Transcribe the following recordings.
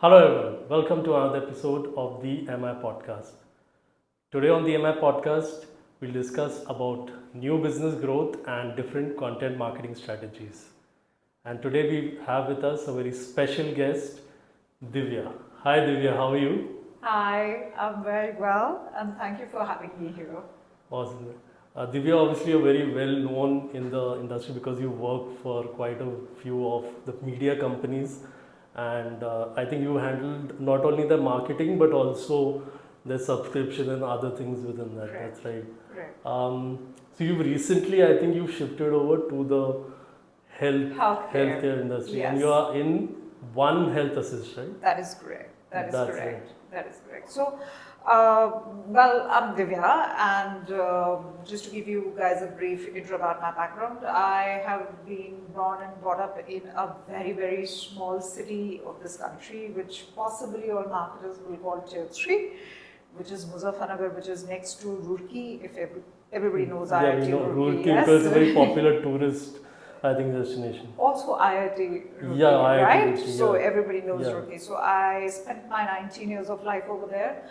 Hello everyone, welcome to another episode of the MI podcast. Today on the MI podcast, we'll discuss about new business growth and different content marketing strategies. And today we have with us a very special guest, Divya. Hi Divya, how are you? Hi, I'm very well, and thank you for having me here. Awesome. Divya, obviously, you're very well known in the industry because you work for quite a few of the media companies, and I think you handled not only the marketing but also the subscription and other things within that. Correct. That's right. Correct. So you've recently, I think, you've shifted over to the Healthcare. healthcare industry, and Yes. you are in One Health Assist, right? That is correct. That is That's correct. right. That is correct. So, well, I'm Divya, and just to give you guys a brief intro about my background, I have been born and brought up in a very, very small city of this country, which possibly all marketers will call Tier 3, which is Muzaffarnagar, which is next to Roorkee, if everybody knows Yeah, IIT we know Roorkee, Roorkee because it's a very popular tourist, I think, destination. Also IIT Roorkee, Yeah, IIT right? Roorkee, So yeah. everybody knows Yeah. Roorkee. So I spent my 19 years of life over there.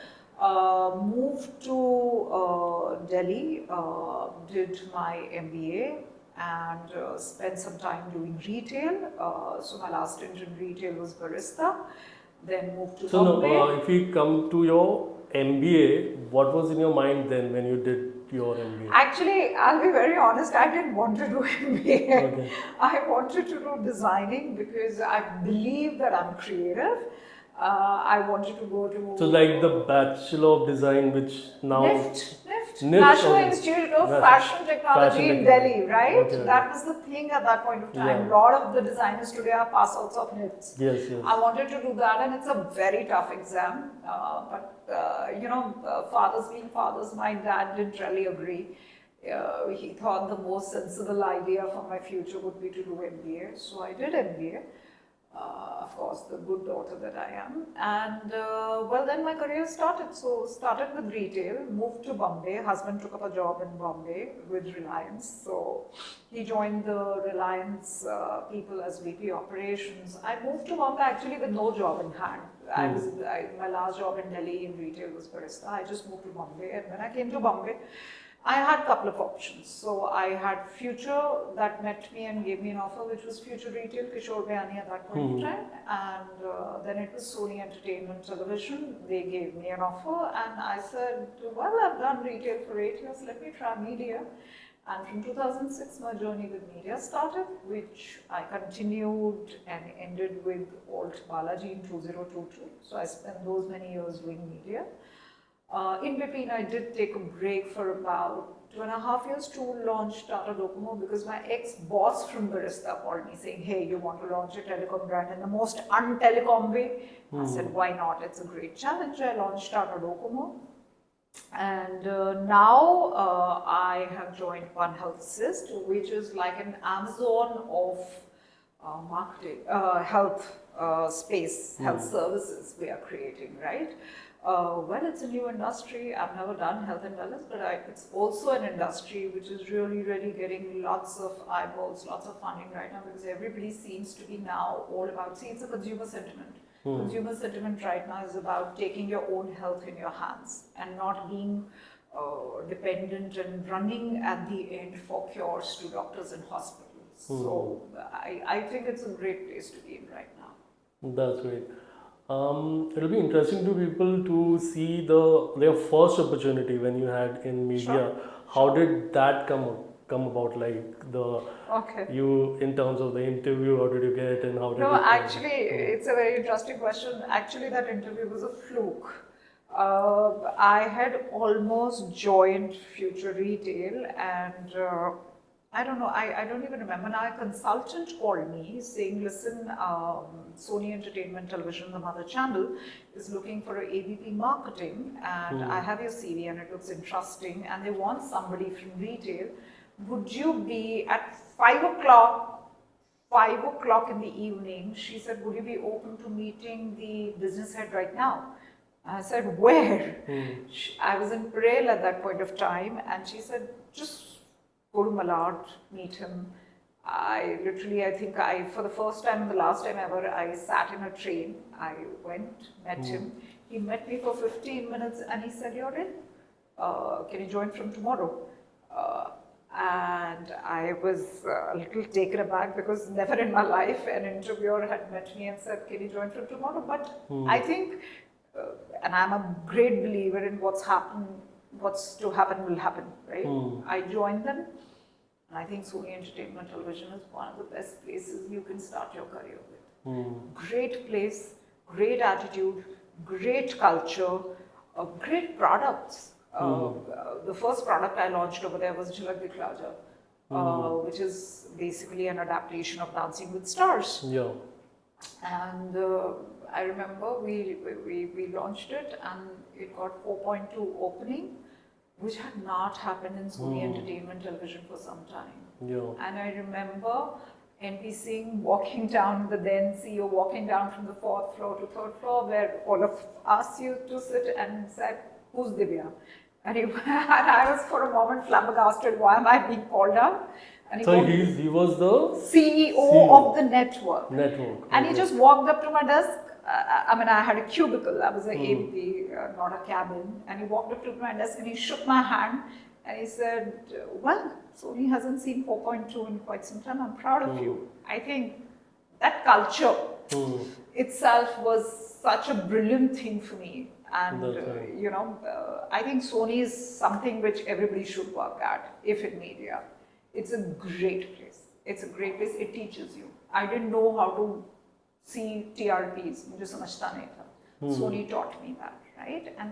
Moved to Delhi, did my MBA, and spent some time doing retail. So my last stint in retail was barista. Then moved to So now, Bombay. if we come to your MBA, what was in your mind then when you did your MBA? Actually, I'll be very honest, I didn't want to do MBA. Okay. I wanted to do designing because I believe that I'm creative. I wanted to go to So like the Bachelor of Design, which now NIFT, NIFT, National okay. Institute of National- Fashion Technology Fashion in Technology. Delhi, right? Okay, That okay. was the thing at that point of time. Yeah. A lot of the designers today are pass outs of NIFTs. Yes, yes. I wanted to do that, and it's a very tough exam. Fathers being fathers, my dad didn't really agree. He thought the most sensible idea for my future would be to do MBA. So I did MBA. Of course, the good daughter that I am. And well, then my career started. So started with retail, moved to Bombay. Husband took up a job in Bombay with Reliance. So he joined the Reliance people as VP operations. I moved to Bombay actually with no job in hand. My last job in Delhi in retail was barista. I just moved to Bombay, and when I came to Bombay, I had a couple of options. So I had Future that met me and gave me an offer, which was Future Retail, Kishore Bayani at that point in time. And then it was Sony Entertainment Television. They gave me an offer, and I said, well, I've done retail for 8 years, let me try media. And from 2006, my journey with media started, which I continued and ended with Alt Balaji in 2022. So I spent those many years doing media. In between, I did take a break for about 2.5 years to launch Tata Docomo because my ex-boss from Barista called me saying, hey, you want to launch a telecom brand in the most un-telecom way? I said, why not? It's a great challenge. I launched Tata Docomo. And now I have joined One Health Assist, which is like an Amazon of marketing, health space, health services we are creating, right? Well, it's a new industry. I've never done health and wellness, but it's also an industry which is really, really getting lots of eyeballs, lots of funding right now because everybody seems to be now all about, see, it's a consumer sentiment. Consumer sentiment right now is about taking your own health in your hands and not being dependent and running at the end for cures to doctors and hospitals. So I think it's a great place to be in right now. That's great. It'll be interesting to people to see their first opportunity when you had in media. Sure. How did that come about? Like Okay. you in terms of the interview, how did you get and how did No, it? actually, it's a very interesting question. Actually, that interview was a fluke. I had almost joined Future Retail, and I don't know, I don't even remember now. A consultant called me saying, listen, Sony Entertainment Television, the mother channel, is looking for a AVP marketing, and I have your CV and it looks interesting, and they want somebody from retail. Would you be at 5 o'clock in the evening? She said, would you be open to meeting the business head right now? I said, where? I was in Parel at that point of time, and she said, just go to Malad, meet him. For the first time and the last time ever, I sat in a train. I went, met him. He met me for 15 minutes and he said, "You're in. Can you join from tomorrow?" And I was a little taken aback because never in my life an interviewer had met me and said, "Can you join from tomorrow?" But I think, and I'm a great believer in what's to happen will happen, right? I joined them, and I think Sony Entertainment Television is one of the best places you can start your career with. Great place, great attitude, great culture, great products. The first product I launched over there was Jhalak Dikhla Ja, which is basically an adaptation of Dancing with Stars. Yeah. And I remember we launched it and it got 4.2 opening, which had not happened in Sony Entertainment Television for some time. Yeah. And I remember NP Singh walking down, the then CEO walking down from the 4th floor to 3rd floor, where all of us used to sit, and said, "Who's Divya?" And I was for a moment flabbergasted, why am I being called out? And So he was the CEO of the network. And he okay. just walked up to my desk. I had a cubicle. I was an AVP, not a cabin. And he walked up to my desk and he shook my hand and he said, "Well, Sony hasn't seen 4.2 in quite some time. I'm proud of you." I think that culture itself was such a brilliant thing for me. And, I think Sony is something which everybody should work at, if in media. It's a great place. It's a great place. It teaches you. I didn't know how to see TRPs. मुझे समझता नहीं था. Sony taught me that, right? And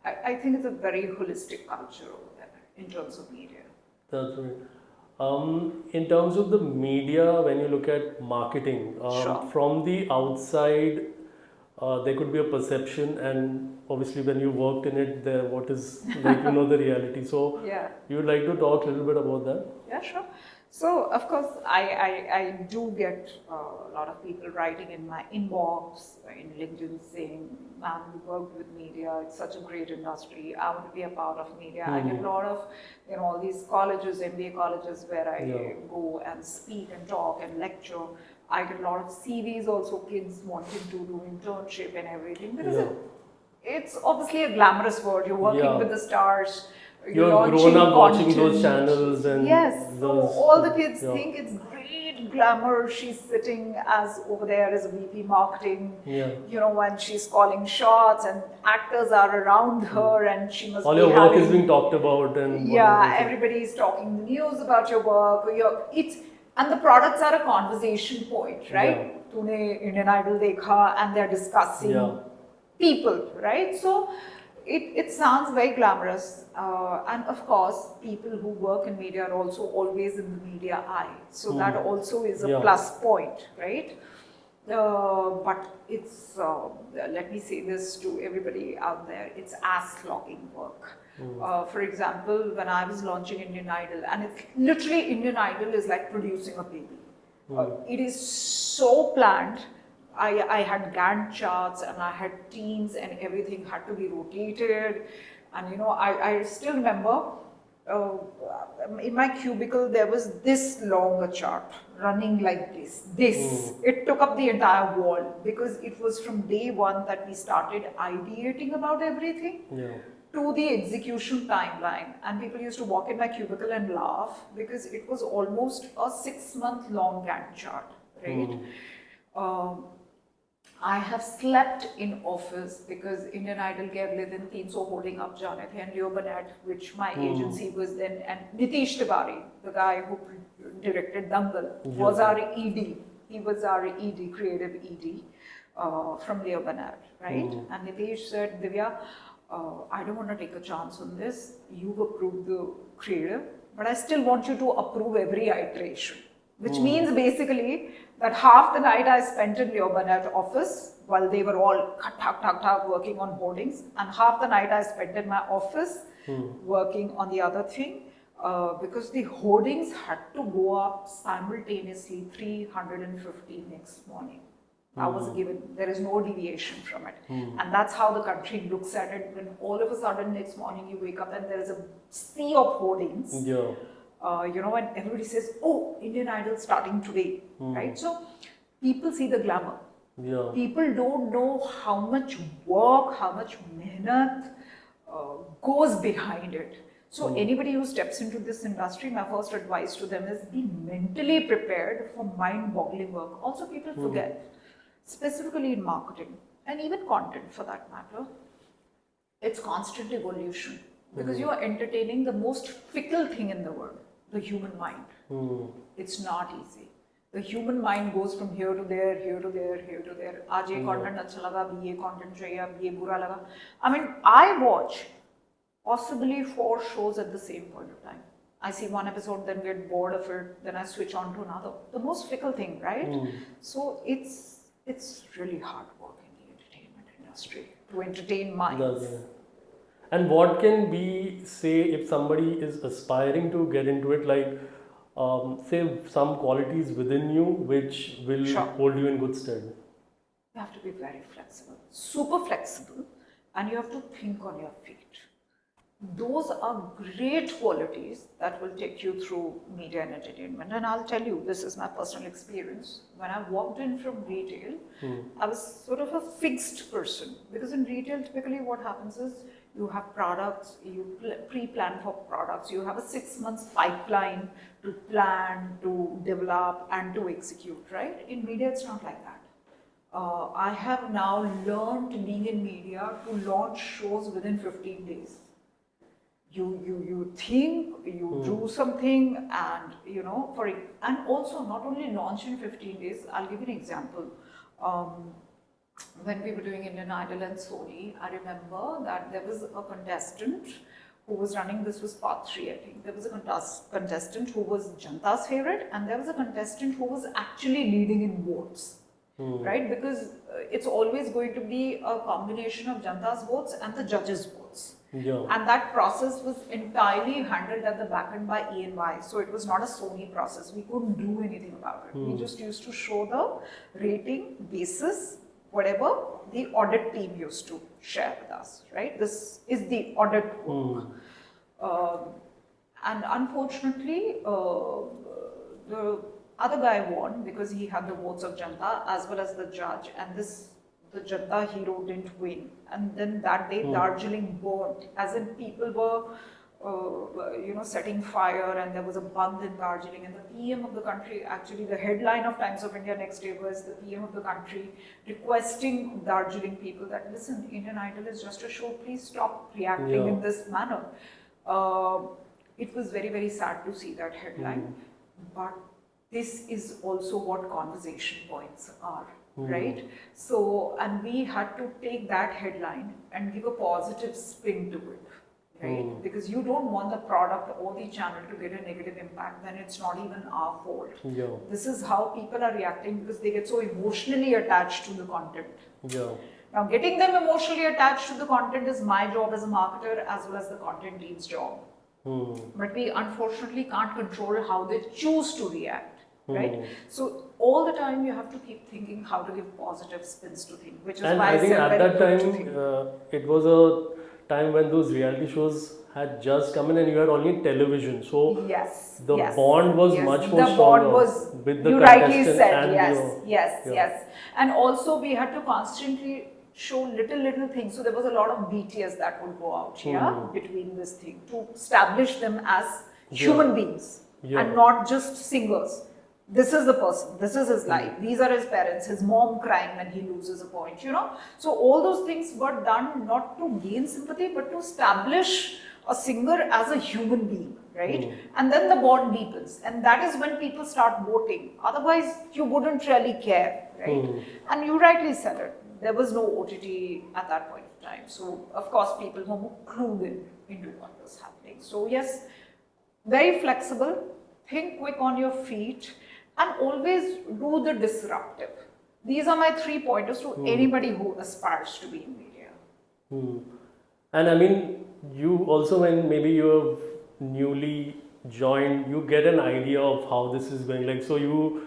I think it's a very holistic culture over there in terms of media. That's right. In terms of the media, when you look at marketing, Sure. from the outside, there could be a perception, and obviously when you worked in it, what is the reality. So Yeah. you would like to talk a little bit about that? Yeah, sure. So, of course, I do get a lot of people writing in my inbox, in LinkedIn saying, "Man, you worked with media, it's such a great industry, I want to be a part of media." I get a lot of, all these colleges, MBA colleges where I go and speak and talk and lecture. I get a lot of CVs also, kids wanting to do internship and everything. Because it's obviously a glamorous world. You're working with the stars. You're grown up watching those channels and so all the kids think it's great glamour. She's sitting over there as a VP marketing. When she's calling shots and actors are around her and she must all be your work is being talked about and everybody is talking the news about your work. And the products are a conversation point, right? Tune Indian Idol dekha, and they're discussing people, right? So it sounds very glamorous, and of course people who work in media are also always in the media eye, so that also is a plus point, right? But it's let me say this to everybody out there, it's ass-slogging work. For example, when I was launching Indian Idol, and it's literally Indian Idol is like producing a baby. It is so planned. I had Gantt charts and I had teams and everything had to be rotated. And I still remember in my cubicle there was this long a chart running like this. It took up the entire wall because it was from day one that we started ideating about everything to the execution timeline. And people used to walk in my cubicle and laugh because it was almost a 6-month long Gantt chart, right? I have slept in office because Indian Idol ke agle din 300 holding up jane the, and Leo Burnett, which my agency was then, and Nitish Tiwari, the guy who directed Dangal, was our ED. He was our ED, creative ED from Leo Burnett, right? And Nitish said, "Divya, I don't want to take a chance on this. You've approved the creative, but I still want you to approve every iteration." Which means basically that half the night I spent in Leo Burnett office while they were all working on hoardings, and half the night I spent in my office working on the other thing, because the hoardings had to go up simultaneously 350 next morning. I was given, there is no deviation from it. And that's how the country looks at it when all of a sudden next morning you wake up and there is a sea of hoardings. when everybody says, oh, Indian Idol starting today, right? So people see the glamour. Yeah. People don't know how much work, how much mehnat goes behind it. So anybody who steps into this industry, my first advice to them is be mentally prepared for mind-boggling work. Also, people forget, specifically in marketing and even content for that matter, it's constant evolution because you are entertaining the most fickle thing in the world, the human mind. It's not easy. The human mind goes from here to there, here to there, here to there. आज ये content अच्छा लगा, अभी ये content चाहिए, अब ये बुरा लगा. I mean, I watch possibly 4 shows at the same point of time. I see one episode, then get bored of it, then I switch on to another. The most fickle thing, right? So it's really hard work in the entertainment industry to entertain minds. And what can we say if somebody is aspiring to get into it, like say some qualities within you which will hold you in good stead? You have to be very flexible, super flexible, and you have to think on your feet. Those are great qualities that will take you through media and entertainment. And I'll tell you, this is my personal experience. When I walked in from retail, I was sort of a fixed person. Because in retail, typically what happens is you have products, you pre-plan for products, you have a 6 months pipeline to plan, to develop, and to execute, right? In media, it's not like that. I have now learned, being in media, to launch shows within 15 days. You think, you do something, and and also not only launch in 15 days. I'll give you an example. When we were doing Indian Idol and Sony, I remember that there was a contestant who was running, this was part 3, I think. There was a contestant who was Janta's favorite, and there was a contestant who was actually leading in votes, right? Because it's always going to be a combination of Janta's votes and the judges' votes. Yeah. And that process was entirely handled at the back end by E&Y. So it was not a Sony process. We couldn't do anything about it. We just used to show the rating basis, whatever the audit team used to share with us, right? This is the audit work. And unfortunately, the other guy won because he had the votes of Janta as well as the judge, and the Janta hero didn't win. And then that day, Darjeeling burned, as in people were, setting fire, and there was a bandh in Darjeeling. And the PM of the country, actually, the headline of Times of India next day was the PM of the country requesting Darjeeling people that, listen, Indian Idol is just a show, please stop reacting in this manner. It was very, very sad to see that headline, but this is also what conversation points are. Right? So, and we had to take that headline and give a positive spin to it, right? Because you don't want the product or the channel to get a negative impact, then it's not even our fault. Yeah. This is how people are reacting because they get so emotionally attached to the content. Yeah. Now, getting them emotionally attached to the content is my job as a marketer as well as the content team's job. But we unfortunately can't control how they choose to react. Right? So all the time you have to keep thinking how to give positive spins to things, which is and why I think said at that very time it was a time when those reality shows had just come in and you had only television. So the bond was much more stronger. Bond was, with the you rightly contestant said, and yes. And also we had to constantly show little things. So there was a lot of BTS that would go out between this thing to establish them as human beings and not just singers. This is the person, this is his life, these are his parents, his mom crying when he loses a point, So all those things were done not to gain sympathy, but to establish a singer as a human being, right? And then the bond deepens, and that is when people start voting. Otherwise, you wouldn't really care, right? And you rightly said it, there was no OTT at that point of time. So, of course, people were more clued into what was happening. So, yes, very flexible, think quick on your feet, and always do the disruptive. These are my 3 pointers to anybody who aspires to be in media. And I mean, you also, when maybe you have newly joined, you get an idea of how this is going. Like, so you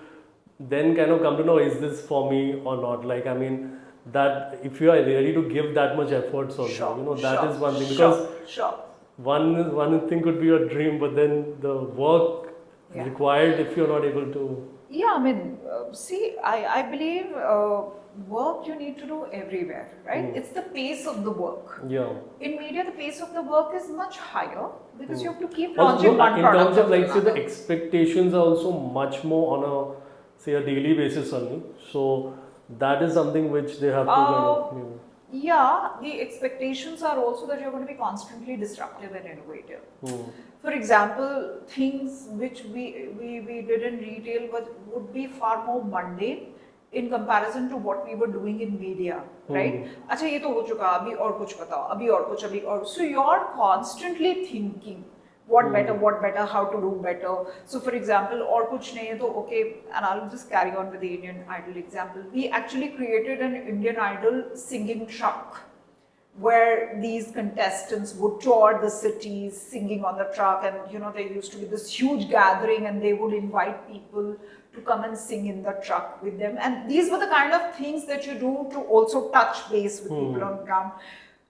then kind of come to know, is this for me or not? Like, I mean, that if you are ready to give that much effort, also, that is one thing. Because one thing could be your dream, but then the work Yeah. required if you're not able to. Yeah, I mean, see, I believe work you need to do everywhere, right? It's the pace of the work. Yeah. In media, the pace of the work is much higher because you have to keep Also, launching one in product terms of after like say the another. expectations are also much more on a say a daily basis only. So that is something which they have to kind of. Yeah, the expectations are also that you're going to be constantly disruptive and innovative. For example, things which we did in retail would be far more mundane in comparison to what we were doing in media, right? अच्छा ये तो हो चुका, अभी और कुछ बताओ, अभी और कुछ, अभी और. So you're constantly thinking what better, how to do better. So for example, और कुछ नहीं है तो okay, and I'll just carry on with the Indian Idol example. We actually created an Indian Idol singing truck, where these contestants would tour the cities singing on the truck, and you know there used to be this huge gathering and they would invite people to come and sing in the truck with them, and these were the kind of things that you do to also touch base with people on the ground.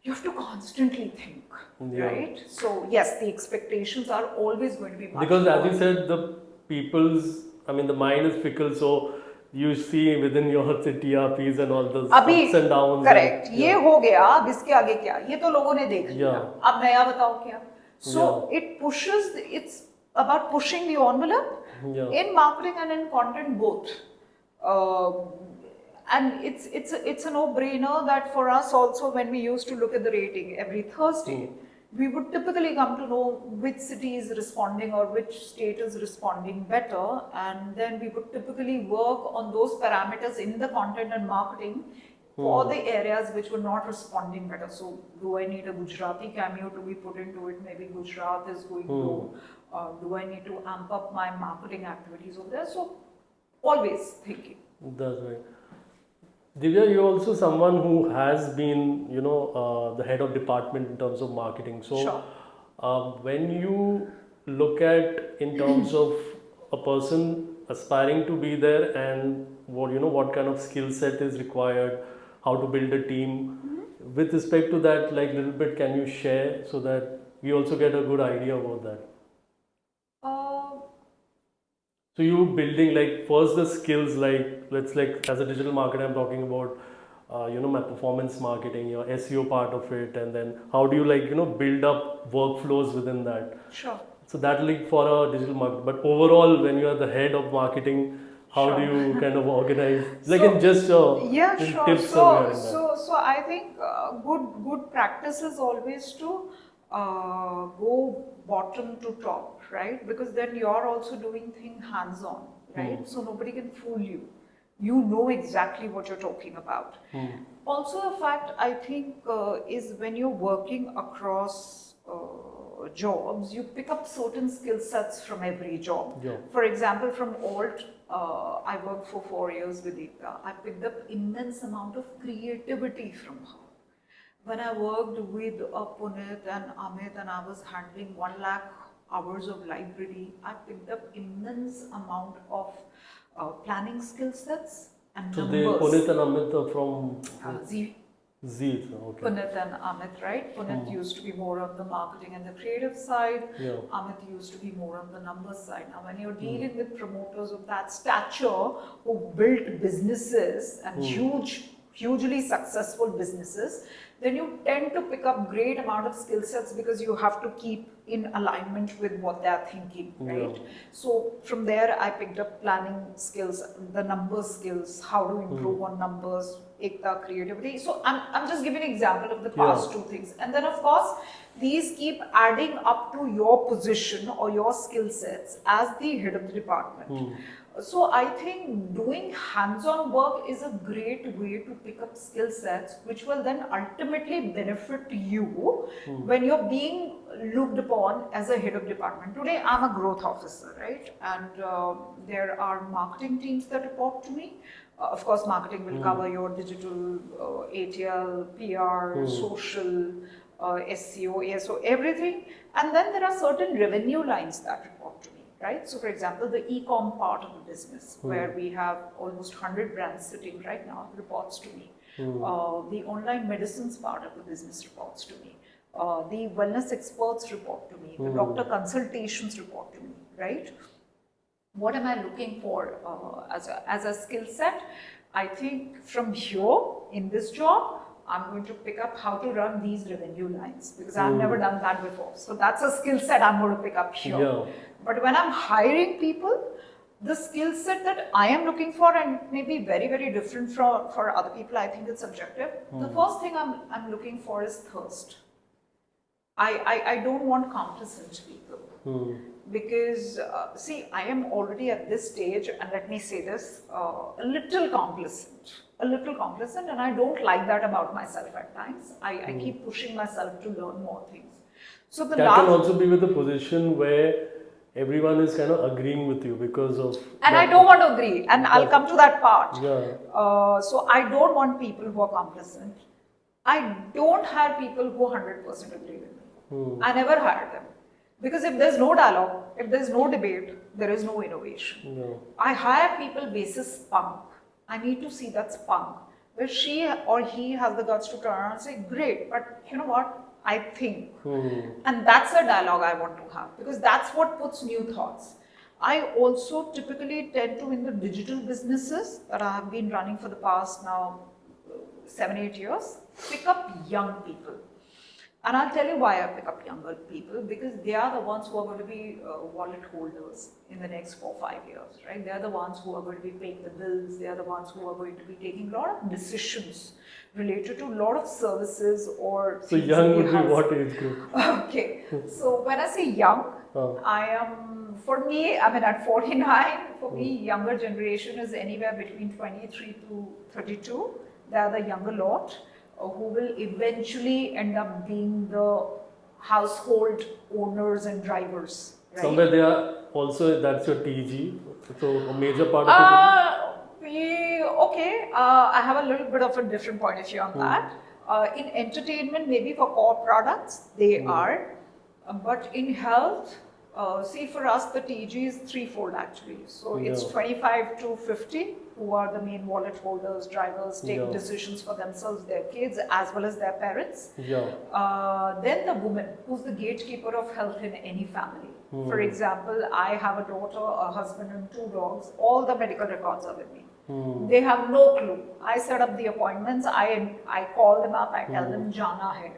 You have to constantly think, right? So yes, the expectations are always going to be much because as more. you said, the people's, I mean, the mind is fickle, so you see within your TRPs and all those अभी ups and downs. Correct ये हो गया, अब इसके आगे क्या, ये तो लोगों ने देख लिया, अब नया बताओ क्या. So it pushes, it's about pushing the envelope in marketing and in content both. And it's a no-brainer that for us also, when we used to look at the rating every Thursday, we would typically come to know which city is responding or which state is responding better, and then we would typically work on those parameters in the content and marketing for the areas which were not responding better. So do I need a Gujarati cameo to be put into it? Maybe Gujarat is going low. Do I need to amp up my marketing activities over there? So always thinking. That's right. Divya, you're also someone who has been, the head of department in terms of marketing. So, when you look at in terms of a person aspiring to be there and what kind of skill set is required, how to build a team, with respect to that, like little bit, can you share so that we also get a good idea about that? So you building like first the skills, like let's like as a digital marketer I'm talking about my performance marketing, your SEO part of it, and then how do you like build up workflows within that. Sure. So that like for a digital market, but overall when you are the head of marketing, how do you kind of organize like in just yeah, sure. tips So I think good practice is always to go bottom to top, right? Because then you're also doing things hands-on, right? So nobody can fool you. You know exactly what you're talking about. Also, the fact I think is when you're working across jobs, you pick up certain skill sets from every job. For example, from Alt, I worked for 4 years with Ekta. I picked up immense amount of creativity from her. When I worked with Punit and Amit and I was handling 1 lakh hours of library, I picked up immense amount of planning skill sets and so numbers. So Punit and Amit are from ZEE5. Okay. Punit and Amit, right? Punit used to be more on the marketing and the creative side. Amit used to be more on the numbers side. Now, when you're dealing with promoters of that stature who built businesses and hugely successful businesses, then you tend to pick up great amount of skill sets because you have to keep in alignment with what they're thinking, right? So from there, I picked up planning skills, the numbers skills, how to improve on numbers, Ekta creativity. So I'm just giving an example of the past two things. And then of course, these keep adding up to your position or your skill sets as the head of the department. So I think doing hands-on work is a great way to pick up skill sets which will then ultimately benefit you when you're being looked upon as a head of department. Today I'm a growth officer, right? And there are marketing teams that report to me. Of course, marketing will cover your digital, ATL, PR, social, SEO, ASO, everything. And then there are certain revenue lines that report to me. Right? So, for example, the e-com part of the business, where we have almost 100 brands sitting right now, reports to me. The online medicines part of the business reports to me. the wellness experts report to me, the doctor consultations report to me, right? What am I looking for as a skill set? I think from here in this job, I'm going to pick up how to run these revenue lines because I've never done that before. So that's a skill set I'm going to pick up here. Yeah. But when I'm hiring people, the skill set that I am looking for and maybe very, very different for other people, I think it's subjective. The first thing I'm looking for is thirst. I don't want complacent people. Because, see, I am already at this stage, and let me say this, a little complacent, and I don't like that about myself at times. I keep pushing myself to learn more things. So the That last, can also be with a position where everyone is kind of agreeing with you because of. and I don't want to agree, and I'll come to that part. Yeah. So I don't want people who are complacent. I don't hire people who 100% agree with me. I never hire them. Because if there's no dialogue, if there's no debate, there is no innovation. No. I hire people basis spunk. I need to see that spunk. Where she or he has the guts to turn around and say, great, but you know what? I think. And that's the dialogue I want to have because that's what puts new thoughts. I also typically tend to, in the digital businesses that I have been running for the past now 7-8 years, pick up young people. And I'll tell you why I pick up younger people, because they are the ones who are going to be wallet holders in the next 4-5 years, right? They're the ones who are going to be paying the bills. They are the ones who are going to be taking a lot of decisions related to a lot of services or. So young would be what age group? Okay, so when I say young, I am, for me, I mean at 49, for me, younger generation is anywhere between 23 to 32. They are the younger lot who will eventually end up being the household owners and drivers. Right? Somewhere they are also, that's your TG, so a major part of it. Okay, I have a little bit of a different point of view on that. In entertainment, maybe for core products, they are. But in health, see for us, the TG is threefold actually. So it's 25 to 50 who are the main wallet holders, drivers, take decisions for themselves, their kids, as well as their parents. Then the woman, who's the gatekeeper of health in any family. For example, I have a daughter, a husband, and 2 dogs. All the medical records are with me. They have no clue. I set up the appointments. I call them up. I tell them, "Jana hai."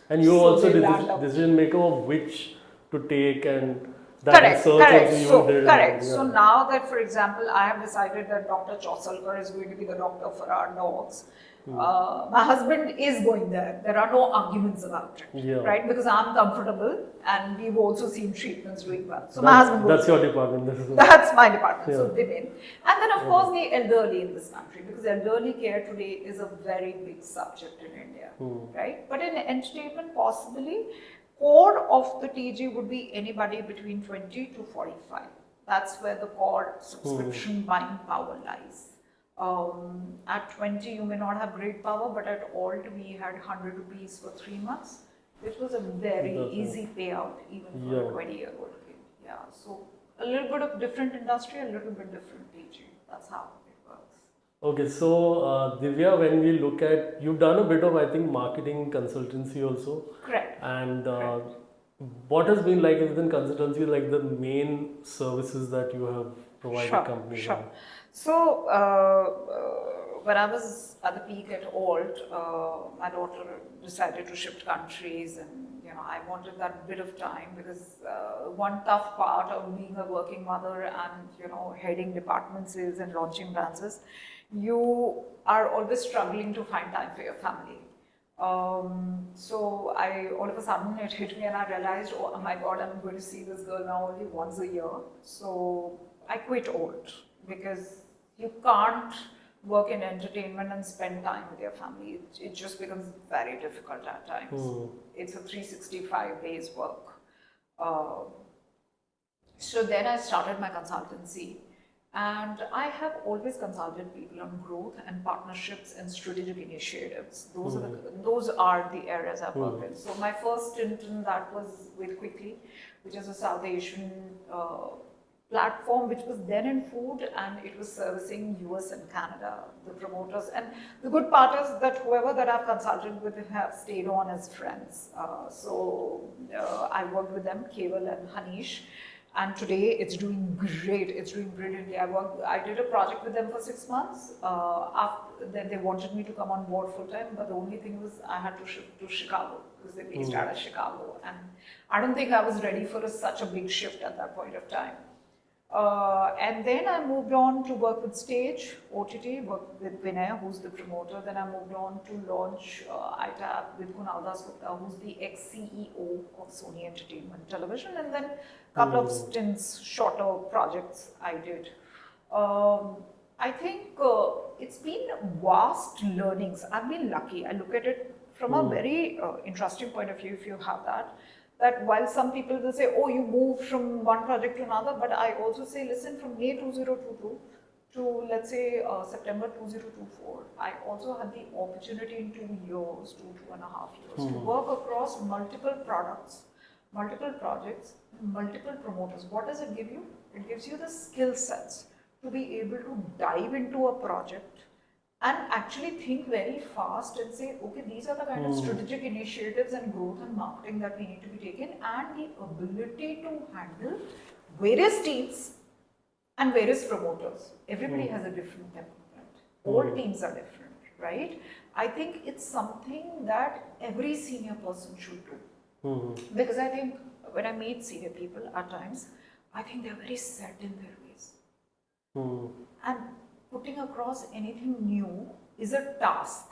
And you're So also they land up. decision maker of which to take and that Correct, research correct. also you So, did. correct. So now that, for example, I have decided that Dr. Chausalkar is going to be the doctor for our dogs. My husband is going there. There are no arguments about it, right? Because I'm comfortable and we've also seen treatments doing well. So my husband goes. That's your department. That's my department. So women. And then of course the elderly in this country, because elderly care today is a very big subject in India, right? But in entertainment, possibly, core of the TG would be anybody between 20 to 45. That's where the core subscription buying power lies. At 20, you may not have great power, but at alt, we had 100 rupees for 3 months. It was a very easy payout, even for a 20-year-old kid. Yeah, so a little bit of different industry, a little bit different teaching. That's how it works. Okay, so Divya, when we look at, you've done a bit of, I think, marketing consultancy also. Correct. And what has been like within consultancy, like the main services that you have provided companies? Sure. So, when I was at the peak at Alt, my daughter decided to shift countries, and I wanted that bit of time because one tough part of being a working mother and heading departments is and launching brands is you are always struggling to find time for your family. So all of a sudden it hit me and I realized, oh my God, I'm going to see this girl now only once a year. So I quit Alt because you can't work in entertainment and spend time with your family. It just becomes very difficult at times. It's a 365 days work. So then I started my consultancy, and I have always consulted people on growth and partnerships and strategic initiatives. Those are the areas I've worked in. So my first stint in that was with Quickly, which is a South Asian platform which was then in food, and it was servicing US and Canada, the promoters. And the good part is that whoever that I've consulted with have stayed on as friends. I worked with them, Keval and Hanish, and today it's doing great. It's doing brilliantly. I did a project with them for 6 months. Then they wanted me to come on board full time, but the only thing was I had to shift to Chicago because they're based out of Chicago, and I don't think I was ready for such a big shift at that point of time. And then I moved on to work with Stage, OTT, worked with Vinay, who's the promoter. Then I moved on to launch ITAB with Kunal Dasgupta, who's the ex-CEO of Sony Entertainment Television. And then a couple of stints, shorter projects I did. I think it's been vast learnings. I've been lucky. I look at it from a very interesting point of view, if you have that while some people will say, oh, you moved from one project to another, but I also say, listen, from May 2022 to, let's say, September 2024, I also had the opportunity in 2 years, 2.5 years, to work across multiple products, multiple projects, multiple promoters. What does it give you? It gives you the skill sets to be able to dive into a project and actually think very fast and say, okay, these are the kind of strategic initiatives and growth and marketing that we need to be taken, and the ability to handle various teams and various promoters. Everybody has a different temperament. All teams are different, right? I think it's something that every senior person should do. Because I think when I meet senior people at times, I think they're very set in their ways. And putting across anything new is a task.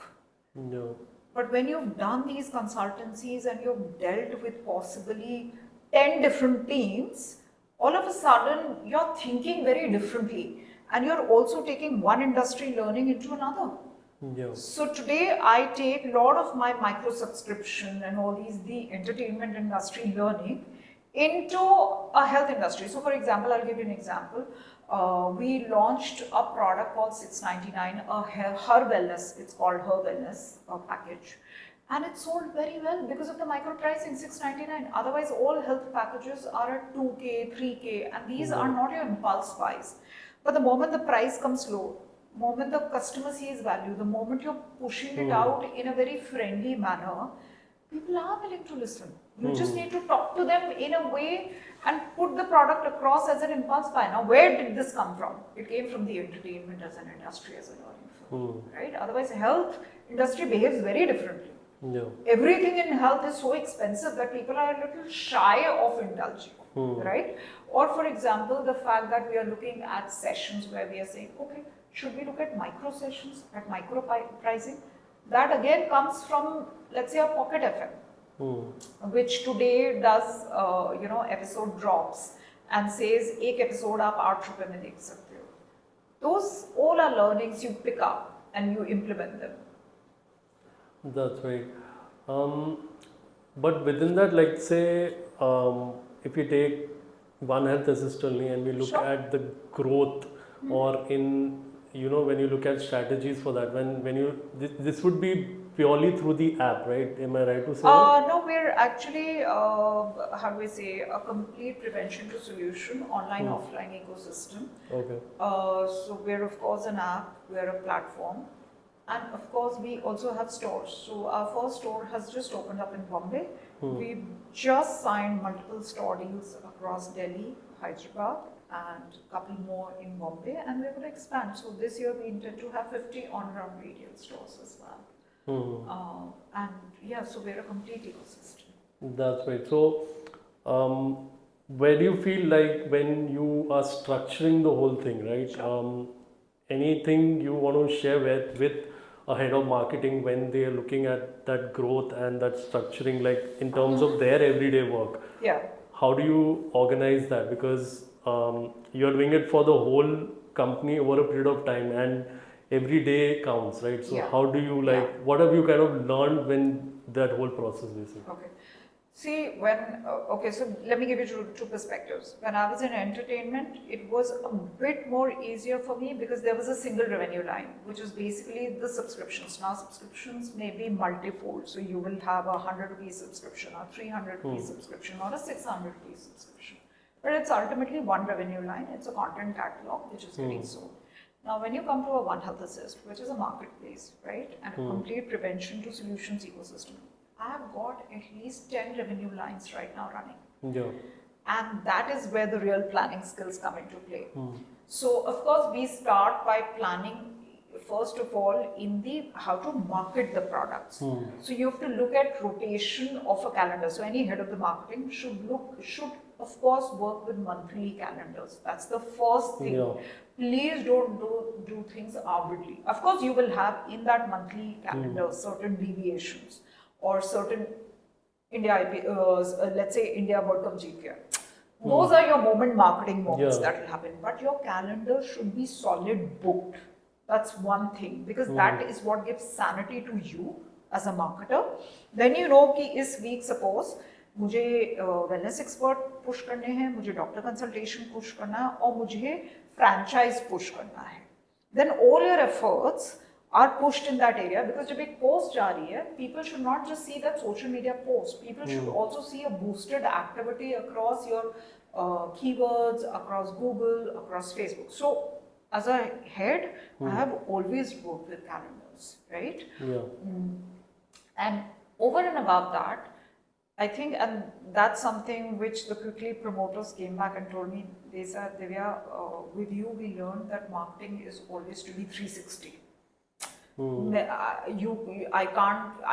No. But when you've done these consultancies and you've dealt with possibly 10 different teams, all of a sudden you're thinking very differently, and you're also taking one industry learning into another. Yeah. So today I take a lot of my micro subscription and all the entertainment industry learning into a health industry. So for example, I'll give you an example. We launched a product called 699, Her Wellness, it's called Her Wellness package. And it sold very well because of the micro pricing, 699. Otherwise, all health packages are at 2K, 3K, and these are not your impulse buys. But the moment the price comes low, the moment the customer sees value, the moment you're pushing it out in a very friendly manner, people are willing to listen. You just need to talk to them in a way and put the product across as an impulse buy. Now, where did this come from? It came from the entertainment as an industry, as a learning field, right? Otherwise, health industry behaves very differently. No. Everything in health is so expensive that people are a little shy of indulging, right? Or for example, the fact that we are looking at sessions where we are saying, okay, should we look at micro sessions, at micro pricing? That again comes from, let's say, a Pocket FM. Which today does, episode drops and says, एक episode आप 8 रुपए में देख सकते हो. Those all are learnings you pick up and you implement them. That's right. But within that, like say, if you take One Health Assist only and we look at the growth, or in, when you look at strategies for that, when you, this would be purely through the app, right? Am I right to say that? No, we're actually, how do we say, a complete prevention to solution, online, offline ecosystem. Okay. So we're of course an app, we're a platform, and of course we also have stores. So our first store has just opened up in Bombay. We've just signed multiple store deals across Delhi, Hyderabad, and a couple more in Bombay, and we're going to expand. So this year we intend to have 50 on-ground retail stores as well. And yeah, so we're a complete ecosystem. That's right. So, where do you feel like when you are structuring the whole thing, right? Anything you want to share with a head of marketing when they are looking at that growth and that structuring, like in terms of their everyday work? Yeah. How do you organize that? Because you're doing it for the whole company over a period of time, and every day counts, right? So how do you what have you kind of learned when that whole process basically? Okay. See, when, so let me give you two perspectives. When I was in entertainment, it was a bit more easier for me because there was a single revenue line, which is basically the subscriptions. Now, subscriptions may be multifold. So you will have a 100 rupee subscription, or 300 rupee subscription, or a 600 rupee subscription. but it's ultimately one revenue line. It's a content catalog which is getting sold. Now, when you come to a One Health Assist, which is a marketplace, right, and a complete prevention to solutions ecosystem, I have got at least 10 revenue lines right now running. Yeah. And that is where the real planning skills come into play. So, of course, we start by planning first of all in the how to market the products. So you have to look at rotation of a calendar. So any head of the marketing should of course work with monthly calendars. That's the first thing. Yeah. Please don't do things arbitrarily. Of course, you will have in that monthly calendar certain deviations or certain India IP, let's say India World Cup GPR. Those are your moment marketing moments that will happen. But your calendar should be solid booked. That's one thing, because that is what gives sanity to you as a marketer. Then you know कि इस week suppose मुझे wellness expert push करने हैं, मुझे doctor consultation push करना है और मुझे franchise push करना है. Then all your efforts are pushed in that area, because जब एक post जा रही है, people should not just see that social media post. People should also see a boosted activity across your keywords, across Google, across Facebook. So as a head, I have always worked with calendars, right? Yeah. And over and above that, I think, and that's something which the quickly promoters came back and told me. They said, Divya, with you we learned that marketing is always to be 360.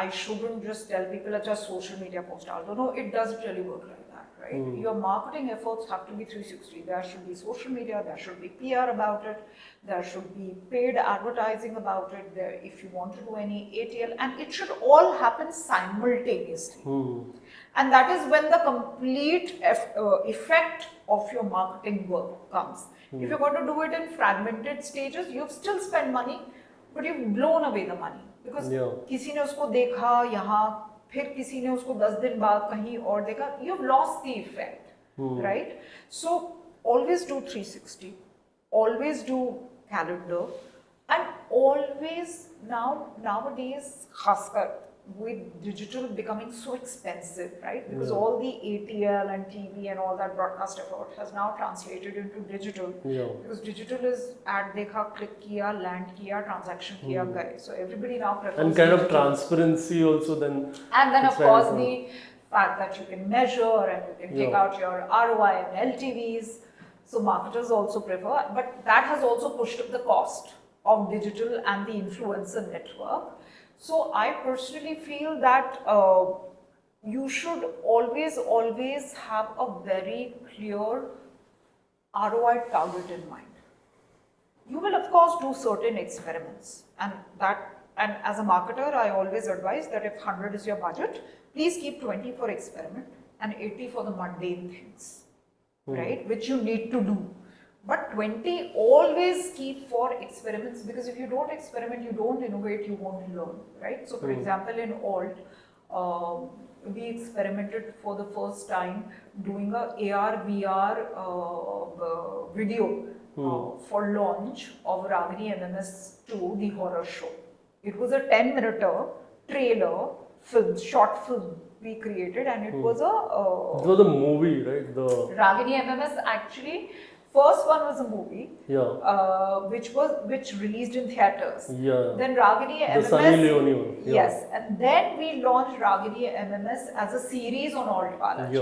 I shouldn't just tell people just social media post. No, it doesn't really work like that, right? Your marketing efforts have to be 360. There should be social media, there should be PR about it, there should be paid advertising about it, there, if you want to do any ATL, and it should all happen simultaneously. And that is when the complete effect of your marketing work comes. If you're going to do it in fragmented stages, you've still spent money, but you've blown away the money, because किसी ने उसको देखा यहाँ, फिर किसी ने उसको 10 दिन बाद कहीं और देखा. You've lost the effect, right? So always do 360, always do calendar, and always nowadays खासकर with digital becoming so expensive, right? Because all the ATL and TV and all that broadcast effort has now translated into digital. Because digital is ad dekha, click kiya, land kiya, transaction kiya, gaye. So everybody now prefers and kind digital. of transparency also then. And then of course the fact that you can measure and you can take out your ROI and LTVs. So marketers also prefer, but that has also pushed up the cost of digital and the influencer network. So I personally feel that you should always have a very clear ROI target in mind. You will of course do certain experiments, and as a marketer I always advise that if 100 is your budget, please keep 20 for experiment and 80 for the mundane things, right, which you need to do. But 20 always keep for experiments, because if you don't experiment, you don't innovate, you won't learn, right? So for example, in Alt, we experimented for the first time doing a AR VR video for launch of Ragini MMS2, the horror show. It was a 10-minute trailer film, short film we created, and it was it was a movie, right? The Ragini MMS actually. First one was a movie, which released in theaters. Then Ragini MMS, Sunny Leone one. Yes, and then we launched Ragini MMS as a series on Alt Balaji.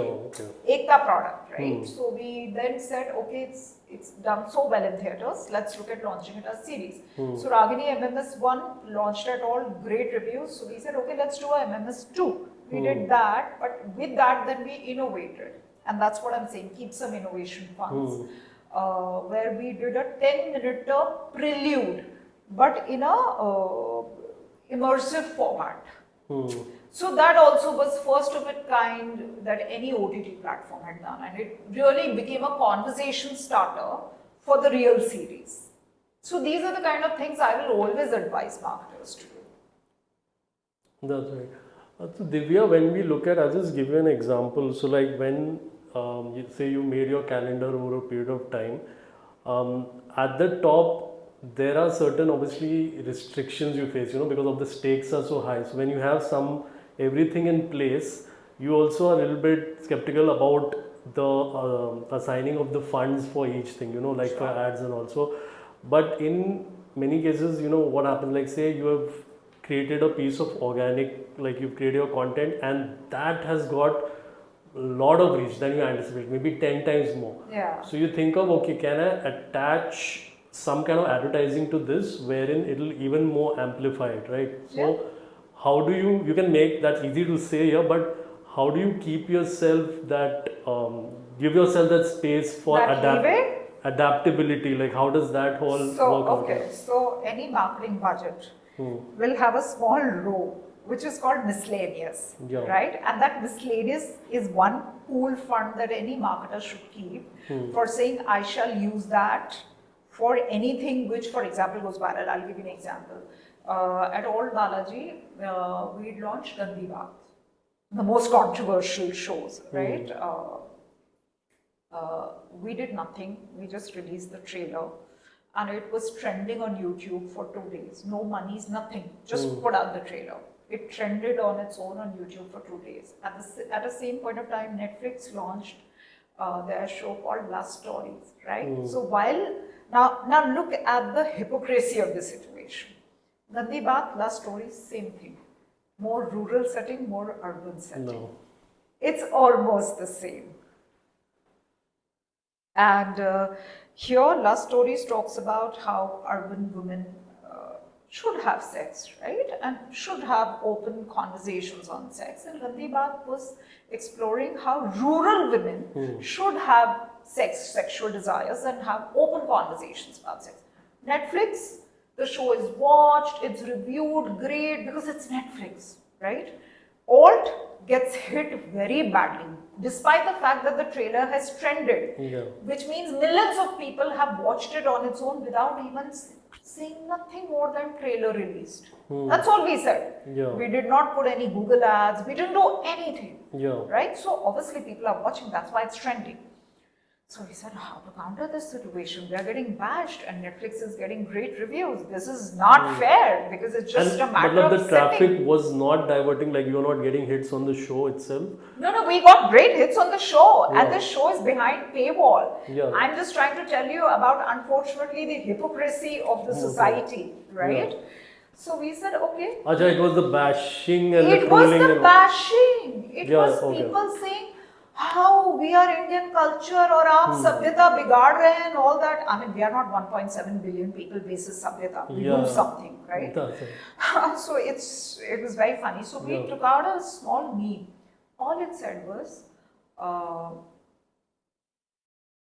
Ekta product, right? So we then said, okay, it's done so well in theaters. Let's look at launching it as series. So Ragini MMS 1 launched at all, great reviews. So we said, okay, let's do a MMS 2. We did that, but with that, then we innovated, and that's what I'm saying. Keep some innovation funds. Where we did a 10-minute prelude, but in a immersive format. So that also was first of its kind that any OTT platform had done, and it really became a conversation starter for the real series. So these are the kind of things I will always advise marketers to do. That's right. So Divya, when we look at, I'll just give you an example. So like when you say you made your calendar over a period of time, at the top there are certain obviously restrictions you face, because of the stakes are so high. So when you have everything in place, you also are a little bit skeptical about the assigning of the funds for each thing, like for ads and also. But in many cases, what happens, like say you have created a piece of organic, like you've created your content and that has got a lot of reach than you anticipate, maybe 10 times more. Yeah. So you think of, okay, can I attach some kind of advertising to this wherein it'll even more amplify it, right? So how do you can make that easy to say here, but how do you keep yourself that, give yourself that space for That adaptability? Like how does that whole work out? Okay, so any marketing budget will have a small row which is called miscellaneous, right? And that miscellaneous is one pool fund that any marketer should keep for saying, I shall use that for anything which, for example, goes viral. I'll give you an example. At Old Balaji, we launched Gandhi Bath, the most controversial shows, right? We did nothing. We just released the trailer and it was trending on YouTube for 2 days. No monies, nothing. Just put out the trailer. It trended on its own on YouTube for 2 days. At the same point of time, Netflix launched their show called Last Stories, right? So now look at the hypocrisy of the situation. Gandhi Bath, Last Stories, same thing. More rural setting, more urban setting. No. It's almost the same. And here, Last Stories talks about how urban women should have sex, right? And should have open conversations on sex. And Gandhi Baat was exploring how rural women should have sexual desires and have open conversations about sex. Netflix, the show is watched, it's reviewed, great, because it's Netflix, right? Alt gets hit very badly, despite the fact that the trailer has trended, which means millions of people have watched it on its own without even saying nothing more than trailer released. That's all we said. We did not put any Google ads, we didn't do anything, right? So obviously people are watching, that's why it's trending. So we said, how to counter this situation? We are getting bashed and Netflix is getting great reviews. This is not fair because it's just a matter of the traffic was not diverting, like you're not getting hits on the show itself. No, we got great hits on the show and the show is behind paywall. I'm just trying to tell you about, unfortunately, the hypocrisy of the society, right? So we said, okay. Ajay, it was the bashing and the trolling. It was the bashing. It was people saying, how we are Indian culture or aap sabhyata bigad rahe hain and all that. I mean, we are not 1.7 billion people basis sabhyata. We do something, right? So it was very funny. So we took out a small meme. All it said was,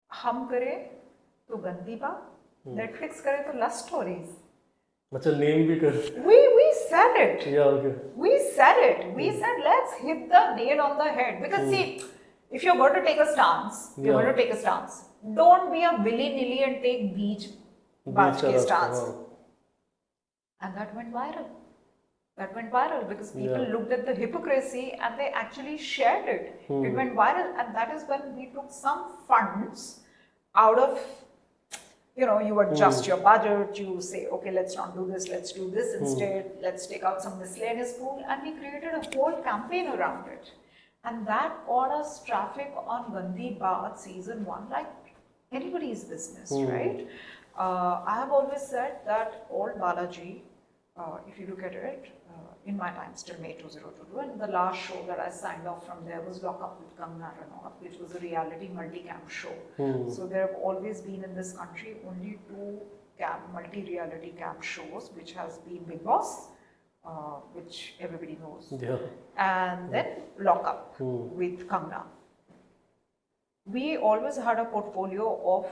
hum kare to Gandhi Baat, Netflix kare to Last Stories. Name bhi kar. We said it. We said it. We said, let's hit the nail on the head. Because see, if you're going to take a stance, don't be a willy-nilly and take beach stance. And that went viral. That went viral because people looked at the hypocrisy and they actually shared it. It went viral, and that is when we took some funds out of, you adjust your budget, you say, okay, let's not do this, let's do this instead, let's take out some miscellaneous pool, and we created a whole campaign around it. And that got us traffic on Gandhi Baat season 1 like anybody's business, right? I have always said that Old Balaji, if you look at it, in my time, still May 2022, and the last show that I signed off from there was Lock Up with Kangna Ranaut, which was a reality multi-cam show. So there have always been in this country only 2 multi-reality cam shows, which has been Big Boss, which everybody knows, and then Lock Up with Kangna. We always had a portfolio of,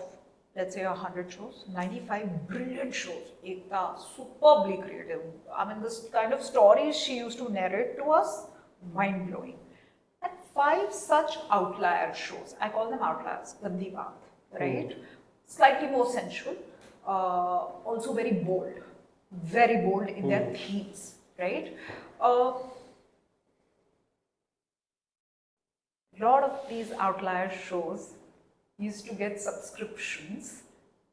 let's say, 100 shows, 95 brilliant shows, Ekta, superbly creative. I mean, this kind of stories she used to narrate to us, mind-blowing. And 5 such outlier shows, I call them outliers, Gandhi Baat, right? Slightly more sensual, also very bold in their themes, right? Lot of these outlier shows used to get subscriptions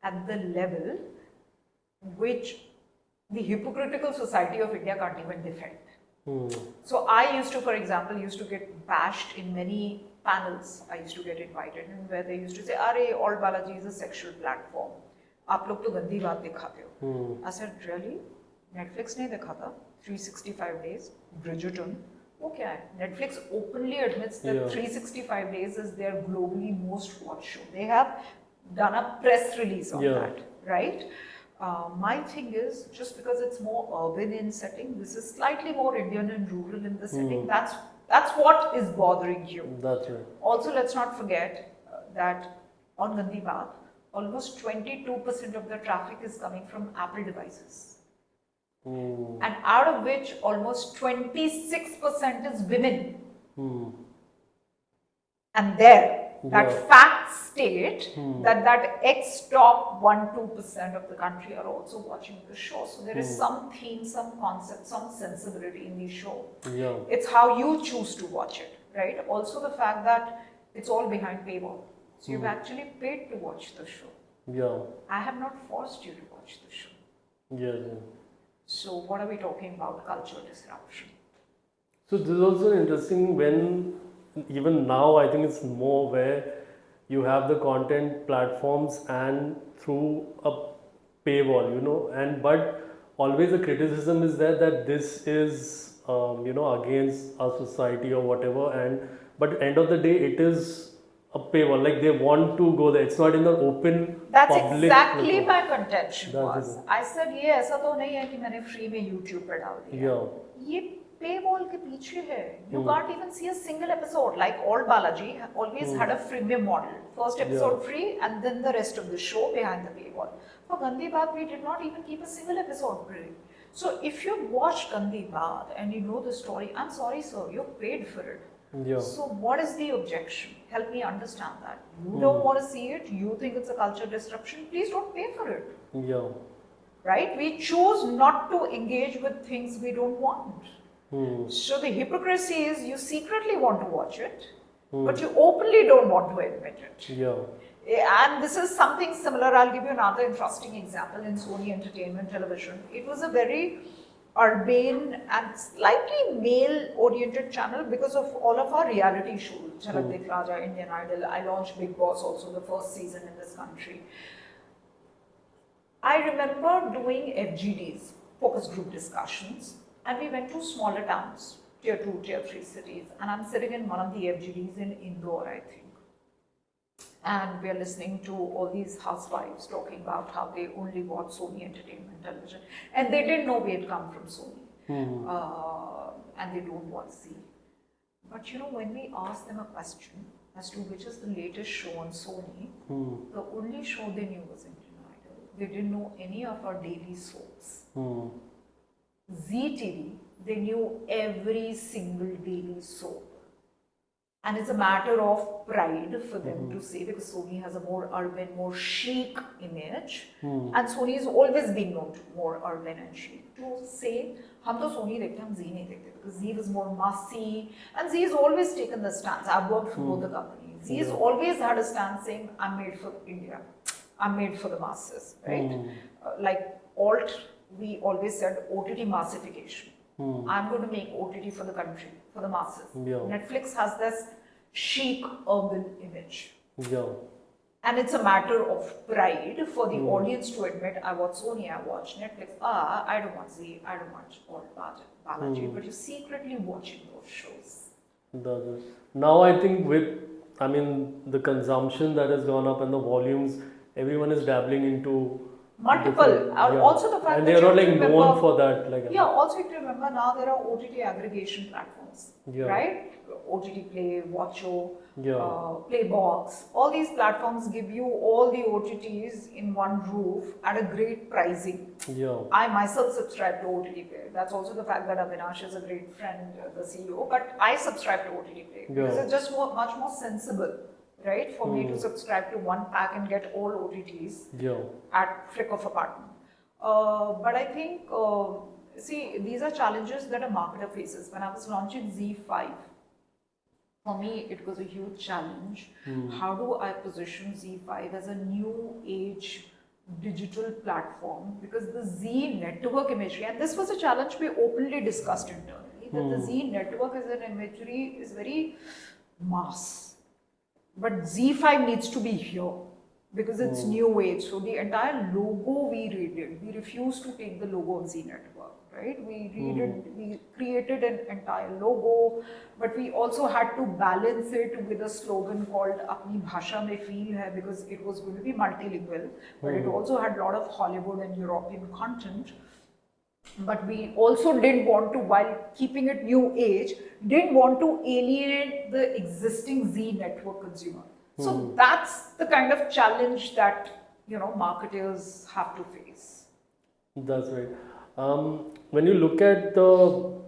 at the level which the hypocritical society of India can't even defend. So I used to, for example, get bashed in many panels I used to get invited in where they used to say, "Arey, all Balaji is a sexual platform. आप लोग तो गंदी बात दिखाते हो." I said, "Really? Netflix नहीं दिखाता? 365 days, Bridgerton." वो क्या है? Netflix openly admits that 365 days is their globally most watched show. They have done a press release on that, right? My thing is, just because it's more urban in setting, this is slightly more Indian and rural in the setting. That's what is bothering you. That's right. Also, let's not forget that on Gandhi Baat, almost 22% of the traffic is coming from Apple devices. And out of which almost 26% is women. And there, that fact state that X top 1-2% of the country are also watching the show. So there is some theme, some concept, some sensibility in the show. It's how you choose to watch it, right? Also the fact that it's all behind paywall. So you've actually paid to watch the show. I have not forced you to watch the show. So what are we talking about? Cultural disruption. So this is also interesting when even now I think it's more where you have the content platforms and through a paywall, you know, and but always the criticism is there that this is you know, against our society or whatever, and but end of the day it is a paywall, like they want to go there, it's not in the open That's public exactly my contention was. it. I said ये ऐसा तो नहीं है कि मैंने free में YouTube पर डाल दिया. ये paywall के पीछे है. You can't even see a single episode. Like all Balaji always had a freemium model. First episode free and then the rest of the show behind the paywall. For Gandhi Baat, we did not even keep a single episode free. So if you watched Gandhi Baat and you know the story, I'm sorry sir, you paid for it. So what is the objection? Help me understand that. You don't want to see it, you think it's a culture disruption, please don't pay for it. Right? We choose not to engage with things we don't want. So the hypocrisy is you secretly want to watch it, but you openly don't want to admit it. And this is something similar. I'll give you another interesting example in Sony Entertainment Television. It was a very urban and slightly male-oriented channel because of all of our reality shows. Jhalak Dekh Raja, Indian Idol. I launched Big Boss also, the first season in this country. I remember doing FGDs, focus group discussions, and we went to smaller towns, tier 2, tier 3 cities, and I'm sitting in one of the FGDs in Indore, I think. And we are listening to all these housewives talking about how they only watch Sony Entertainment Television. And they didn't know we had come from Sony. And they don't watch ZEE. But you know, when we asked them a question as to which is the latest show on Sony, the only show they knew was Indian Idol. They didn't know any of our daily soaps. ZEE5, they knew every single daily soap. And it's a matter of pride for them to say, because Sony has a more urban, more chic image. And Sony has always been known to more urban and chic. To say, हम तो Sony देखते हम ZEE नहीं देखते, because ZEE was more massy. And ZEE has always taken the stance. I've worked for both the companies. ZEE has always had a stance saying, I'm made for India. I'm made for the masses, right? Like alt, we always said OTT massification. I'm going to make OTT for the country, for the masses. Netflix has this chic urban image. And it's a matter of pride for the audience to admit, I watch Sony, I watch Netflix. I don't watch ZEE, I don't watch all Balaji, but you're secretly watching those shows. Now I think with, I mean, the consumption that has gone up and the volumes, everyone is dabbling into multiple. Also the fact and that they are not like known for that. Like, also you have to remember now there are OTT aggregation platforms, right? OTT Play, Watcho, Playbox. All these platforms give you all the OTTs in one roof at a great pricing. I myself subscribe to OTT Play. That's also the fact that Avinash is a great friend, the CEO, but I subscribe to OTT Play because it's just much more sensible. Right, for me to subscribe to one pack and get all OTTs at flick of a button. But I think, see, these are challenges that a marketer faces. When I was launching ZEE5, for me, it was a huge challenge. How do I position ZEE5 as a new age digital platform? Because the ZEE network imagery, and this was a challenge we openly discussed internally, that the ZEE network as an imagery is very mass. But ZEE5 needs to be here because it's new age. So the entire logo we redid. We refused to take the logo of Z Network, right? We created an entire logo, but we also had to balance it with a slogan called Apni Bhasha Mein Feel Hai, because it was going to be multilingual, but it also had a lot of Hollywood and European content. But we also didn't want to, while keeping it new age, didn't want to alienate the existing Z Network consumer. So that's the kind of challenge that marketers have to face. That's right. When you look at the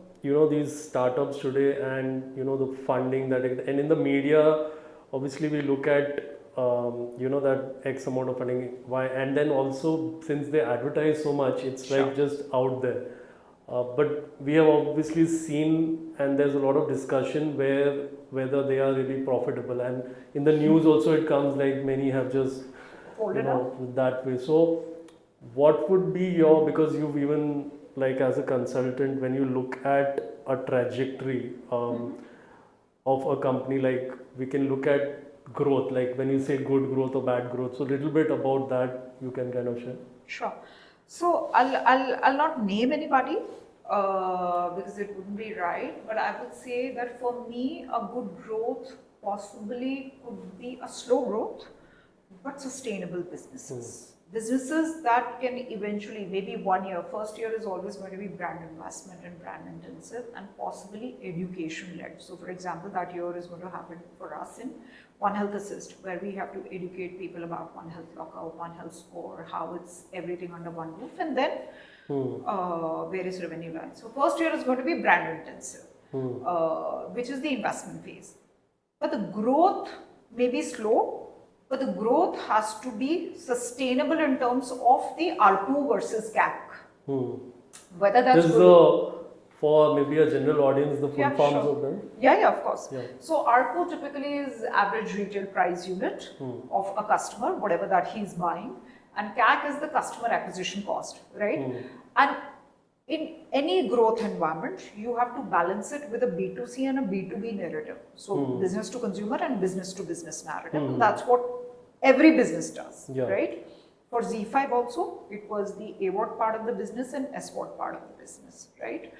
these startups today and the funding and in the media, obviously we look at that X amount of funding, why, and then also since they advertise so much, it's like just out there. But we have obviously seen, and there's a lot of discussion whether they are really profitable, and in the news also it comes like many have just Folded up that way. So what would be your, because you've even like as a consultant, when you look at a trajectory of a company, like we can look at growth, like when you say good growth or bad growth, so a little bit about that you can kind of share. Sure. So I'll not name anybody because it wouldn't be right, but I would say that for me a good growth possibly could be a slow growth but sustainable businesses. Businesses that can eventually, maybe 1 year, first year is always going to be brand investment and brand intensive and possibly education led. So for example, that year is going to happen for us in One Health Assist, where we have to educate people about One Health Lockout, One Health Score, how it's everything under one roof, and then various revenue lines. So first year is going to be brand intensive, which is the investment phase. But the growth may be slow, but the growth has to be sustainable in terms of the ARPU versus CAC. Whether that's this is for maybe a general audience, the full forms of them. Yeah, of course. Yeah. So ARPU typically is average retail price unit of a customer, whatever that he's buying, and CAC is the customer acquisition cost, right? And in any growth environment, you have to balance it with a B2C and a B2B narrative. So business to consumer and business to business narrative. And that's what every business does, right? For ZEE5 also, it was the AWOT part of the business and SWOT part of the business, right?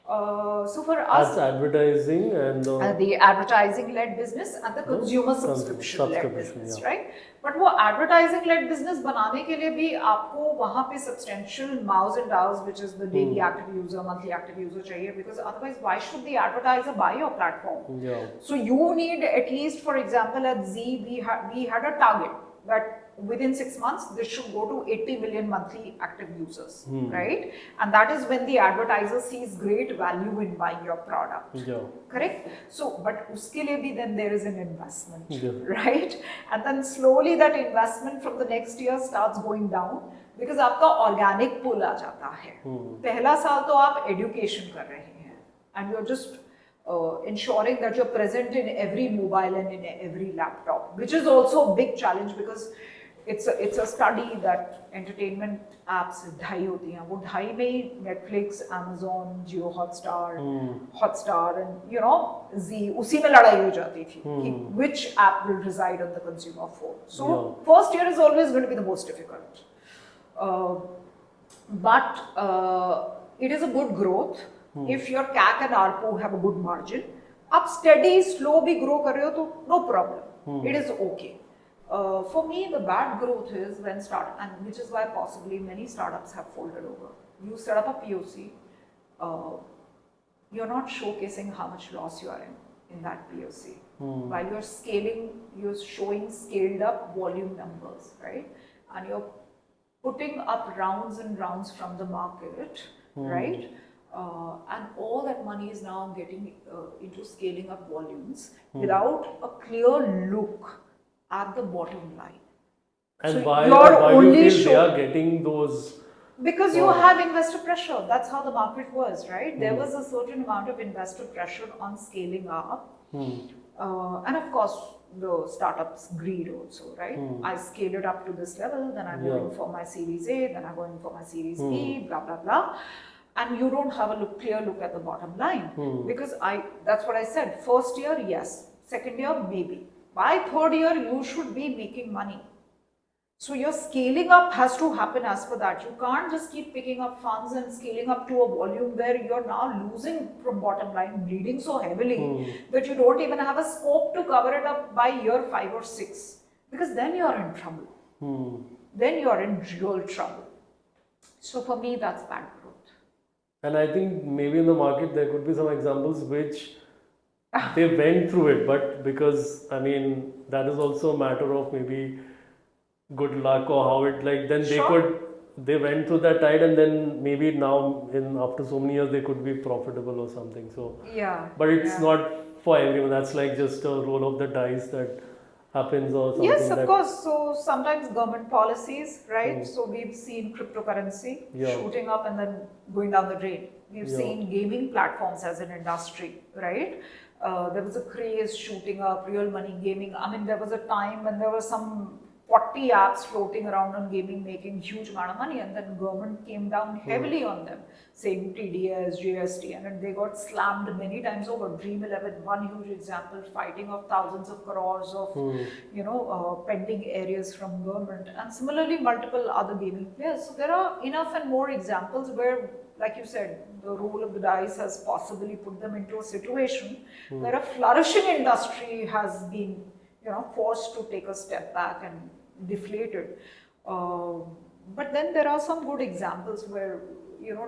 So for us, that's advertising and the advertising-led business and the consumer subscription-led business, right? But वो advertising-led business बनाने के लिए भी आपको वहाँ पे substantial MAUs and DAUs, which is the daily active user, monthly active user चाहिए, because otherwise why should the advertiser buy your platform? So you need at least, for example, at Z we had a target that within 6 months, this should go to 80 million monthly active users, right? And that is when the advertiser sees great value in buying your product, correct? So, but uske liye bhi then there is an investment, right? And then slowly that investment from the next year starts going down because आपका organic pull आ जाता है. पहला साल तो आप education कर रहे हैं and you're just ensuring that you're present in every mobile and in every laptop, which is also a big challenge because it's a study that entertainment apps 2.5 होती हैं, वो 2.5 में ही Netflix, Amazon, Jio Hotstar and Z उसी में लड़ाई हो जाती थी कि which app will reside on the consumer phone. So first year is always going to be the most difficult, but it is a good growth if your CAC and ARPU have a good margin. आप steady, slow भी grow कर रहे हो तो no problem, it is okay. For me, the bad growth is when and which is why possibly many startups have folded over. You set up a POC, you're not showcasing how much loss you are in that POC. While you're scaling, you're showing scaled up volume numbers, right? And you're putting up rounds and rounds from the market, right? And all that money is now getting into scaling up volumes without a clear look at the bottom line. And so why do you feel they are getting those? Because you have investor pressure. That's how the market was, right? There was a certain amount of investor pressure on scaling up. And of course, the startups' greed also, right? I scaled it up to this level, then I'm going for my Series A, then I'm going for my Series B, blah, blah, blah. And you don't have a clear look at the bottom line. Because that's what I said. First year, yes, Second year, maybe. By third year, you should be making money. So your scaling up has to happen as per that. You can't just keep picking up funds and scaling up to a volume where you're now losing from bottom line, bleeding so heavily that you don't even have a scope to cover it up by year 5 or 6. Because then you're in trouble. Then you're in real trouble. So for me, that's bad growth. And I think maybe in the market there could be some examples which they went through it, but because I mean that is also a matter of maybe good luck or how it like then they went through that tide and then maybe now in after so many years they could be profitable or something. So yeah, but it's not for everyone. That's like just a roll of the dice that happens or something. Yes, of course. So sometimes government policies, right? So we've seen cryptocurrency shooting up and then going down the drain. We've seen gaming platforms as an industry, right? There was a craze shooting up, real money gaming. I mean, there was a time when there were some 40 apps floating around on gaming making huge amount of money, and then government came down heavily on them, saying TDS, GST, and then they got slammed many times over. Dream11, one huge example, fighting of thousands of crores of pending areas from government, and similarly multiple other gaming players. So there are enough and more examples where, like you said, the roll of the dice has possibly put them into a situation where a flourishing industry has been forced to take a step back and deflated. But then there are some good examples where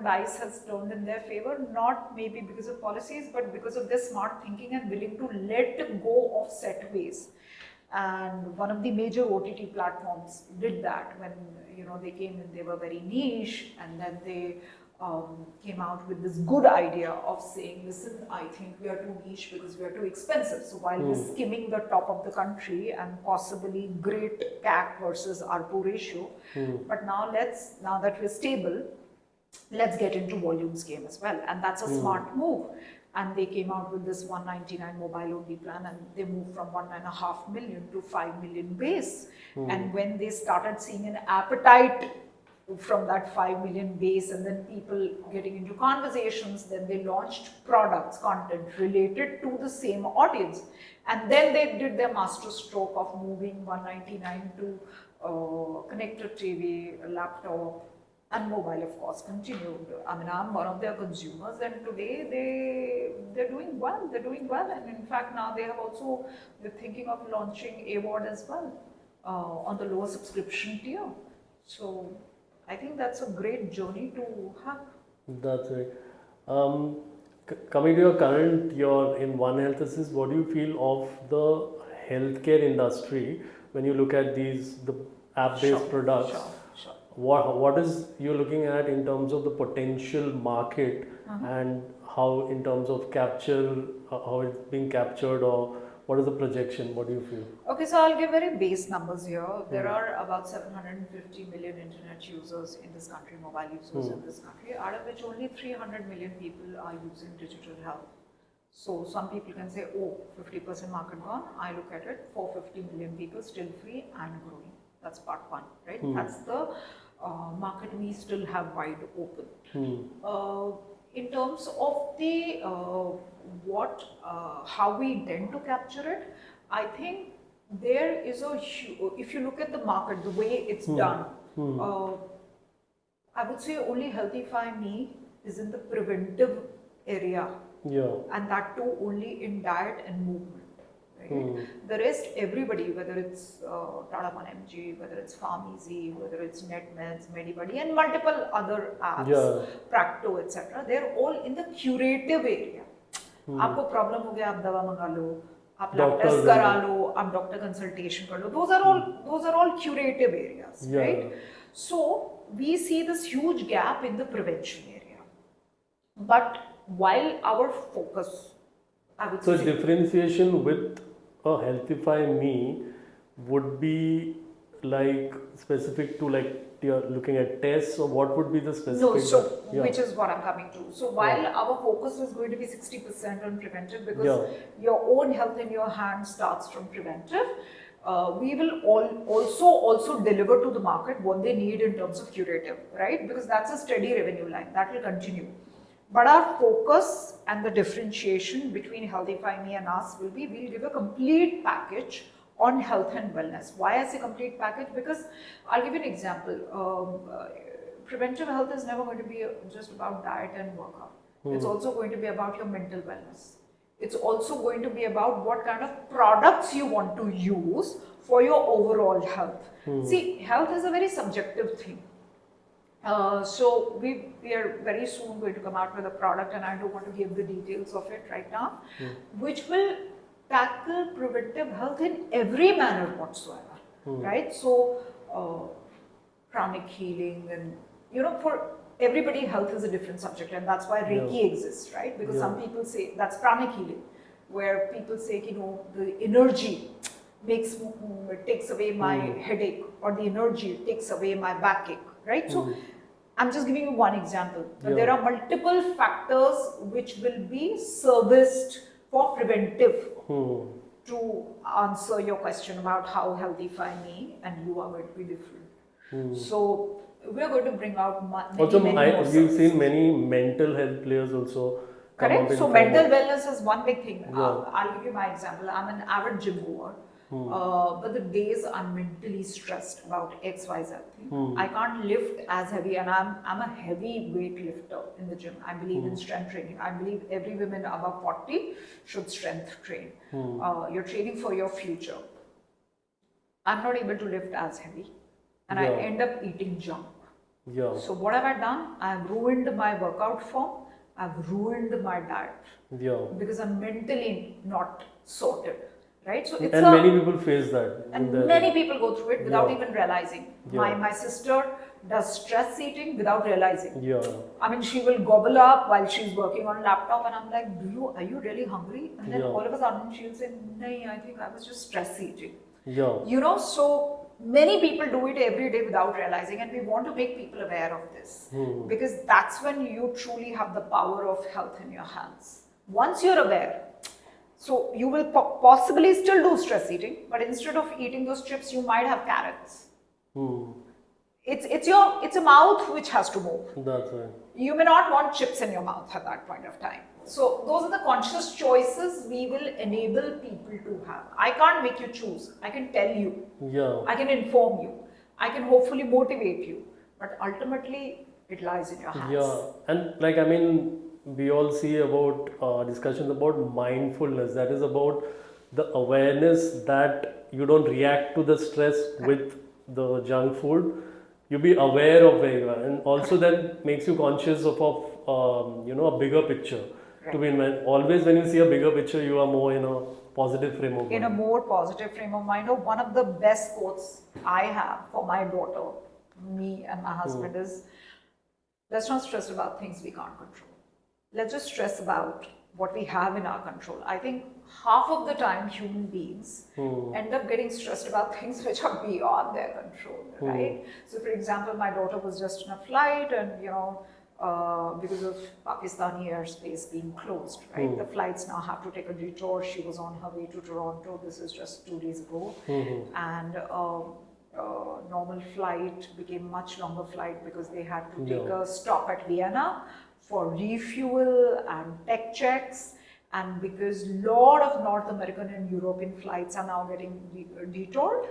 dice has turned in their favor, not maybe because of policies, but because of their smart thinking and willing to let go of set ways. And one of the major OTT platforms did that when they came in, they were very niche, and then they came out with this good idea of saying, listen, I think we are too niche because we are too expensive. So while we're skimming the top of the country and possibly great CAC versus ARPU ratio, but now that we're stable, let's get into volumes game as well. And that's a smart move. And they came out with this 199 mobile only plan, and they moved from 1.5 million to 5 million base. And when they started seeing an appetite from that 5 million base and then people getting into conversations, then they launched products, content related to the same audience. And then they did their master stroke of moving 199 to connected TV, laptop, and mobile, of course, continued. I mean, I'm one of their consumers, and today they're doing well. They're doing well, and in fact, now they're thinking of launching AWOD as well on the lower subscription tier. So I think that's a great journey to have. That's right. Coming to your current, you're in One Health Assist, what do you feel of the healthcare industry when you look at the app-based products? Sure. What is you looking at in terms of the potential market and how in terms of capture, how it's being captured, or what is the projection? What do you feel? Okay, so I'll give very base numbers here. There are about 750 million internet users in this country, mobile users in this country, out of which only 300 million people are using digital health. So some people can say, oh, 50% market gone. I look at it, 450 million people still free and growing. That's part one, right? That's the market we still have wide open. In terms of the how we intend to capture it, I think there is if you look at the market, the way it's done, I would say only Healthify.me is in the preventive area, and that too only in diet and movement. Right? The rest, everybody, whether it's Tata 1mg, whether it's PharmEasy, whether it's NetMeds, Medibuddy, and multiple other apps, Practo, etc., they're all in the curative area. आपको problem हो गया, आप दवा मंगा लो, आप lab test करा लो, आप doctor consultation कर लो. Those are all curative areas, right? So we see this huge gap in the prevention area. But while our focus, I would say, differentiation with a Healthify.me would be like specific to like you're looking at tests, or what would be the specific? Which is what I'm coming to. So while our focus is going to be 60% on preventive, because your own health in your hands starts from preventive, we will also deliver to the market what they need in terms of curative, right? Because that's a steady revenue line that will continue. But our focus and the differentiation between Healthify Me and us will be, we'll give a complete package on health and wellness. Why I say complete package? Because I'll give you an example. Preventive health is never going to be just about diet and workout. It's also going to be about your mental wellness. It's also going to be about what kind of products you want to use for your overall health. See, health is a very subjective thing. So we are very soon going to come out with a product, and I don't want to give the details of it right now, which will tackle preventive health in every manner whatsoever, right? So chronic healing, and for everybody, health is a different subject, and that's why Reiki exists, right? Because some people say that's pranic healing, where people say, the energy takes away my headache, or the energy takes away my backache, right? So I'm just giving you one example. There are multiple factors which will be serviced for preventive to answer your question about how Healthify Me and you are going to be different. So we're going to bring out many more we've seen many mental health players also come up. Correct. So mental wellness is one big thing. I'll give you my example. I'm an avid gym goer. But the days I'm mentally stressed about XYZ thing, I can't lift as heavy, and I'm a heavy weight lifter in the gym. I believe in strength training. I believe every woman above 40 should strength train. You're training for your future. I'm not able to lift as heavy, and I end up eating junk. So what have I done? I've ruined my workout form. I've ruined my diet. Because I'm mentally not sorted. Right? So it's many people face that. And many people go through it without even realizing. My sister does stress eating without realizing. I mean, she will gobble up while she's working on laptop, and I'm like, are you really hungry? And then all of a sudden she'll say, "Nahi, I think I was just stress eating." So many people do it every day without realizing, and we want to make people aware of this. Because that's when you truly have the power of health in your hands. Once you're aware, so you will possibly still do stress eating, but instead of eating those chips, you might have carrots. It's a mouth which has to move. That's right. You may not want chips in your mouth at that point of time. So those are the conscious choices we will enable people to have. I can't make you choose. I can tell you. I can inform you. I can hopefully motivate you. But ultimately, it lies in your hands. And we all see about discussions about mindfulness. That is about the awareness that you don't react to the stress with the junk food. You be aware of where you are, and also that makes you conscious of a bigger picture. To be always when you see a bigger picture, you are more in a positive frame of mind. In a more positive frame of mind. One of the best quotes I have for my daughter, me and my husband is, let's not stress about things we can't control. Let's just stress about what we have in our control. I think half of the time human beings end up getting stressed about things which are beyond their control, right? So for example, my daughter was just in a flight, and because of Pakistani airspace being closed, right? The flights now have to take a detour. She was on her way to Toronto. This is just 2 days ago. And normal flight became much longer flight because they had to take a stop at Vienna for refuel and tech checks, and because a lot of North American and European flights are now getting detoured,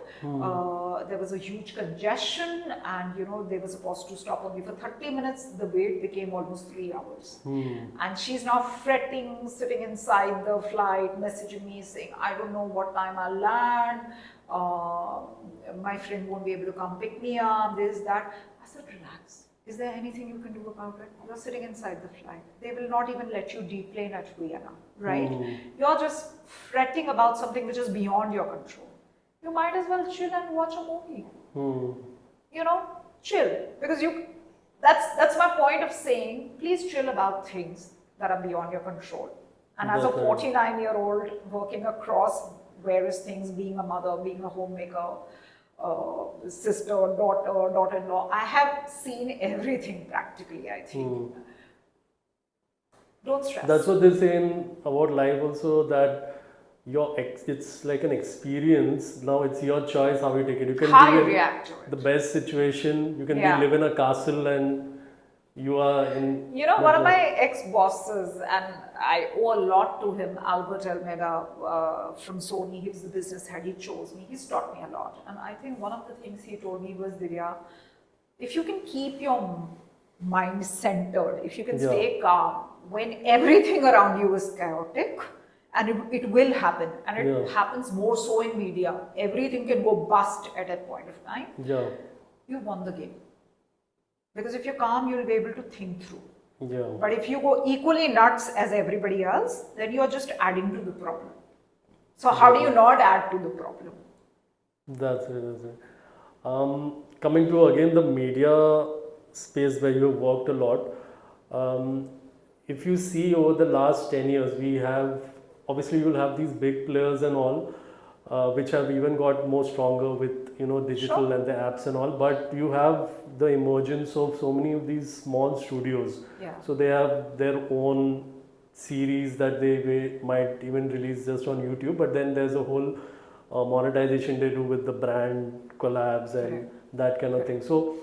there was a huge congestion, and they were supposed to stop only for 30 minutes. The wait became almost 3 hours. And she's now fretting, sitting inside the flight, messaging me saying, I don't know what time I'll land, my friend won't be able to come pick me up, this, that. I said, relax. Is there anything you can do about it? You're sitting inside the flight. They will not even let you deplane at Vienna, right? You're just fretting about something which is beyond your control. You might as well chill and watch a movie. Chill. Because that's my point of saying, please chill about things that are beyond your control. And as a 49-year-old working across various things, being a mother, being a homemaker, sister, daughter, daughter-in-law, I have seen everything practically, I think. Don't stress. That's what they're saying about life also, that it's like an experience. Now it's your choice how you take it. You can how you react to it. The best situation. You can live in a castle and you are in. One of my ex-bosses, and I owe a lot to him, Albert Almeida from Sony. He was the business head. He chose me. He's taught me a lot. And I think one of the things he told me was, Divya, if you can keep your mind centered, if you can stay calm when everything around you is chaotic, and it will happen, and it happens more so in media. Everything can go bust at a point of time. Yeah. You won the game. Because if you're calm, you'll be able to think through. Yeah. But if you go equally nuts as everybody else, then you're just adding to the problem. So how do you not add to the problem? That's it. That's it. Coming to again the media space where you have worked a lot. If you see over the last 10 years, we have, obviously you'll have these big players and all, which have even got more stronger with digital and the apps and all, but you have the emergence of so many of these small studios. So they have their own series that they might even release just on YouTube, but then there's a whole monetization they do with the brand collabs and that kind of thing. So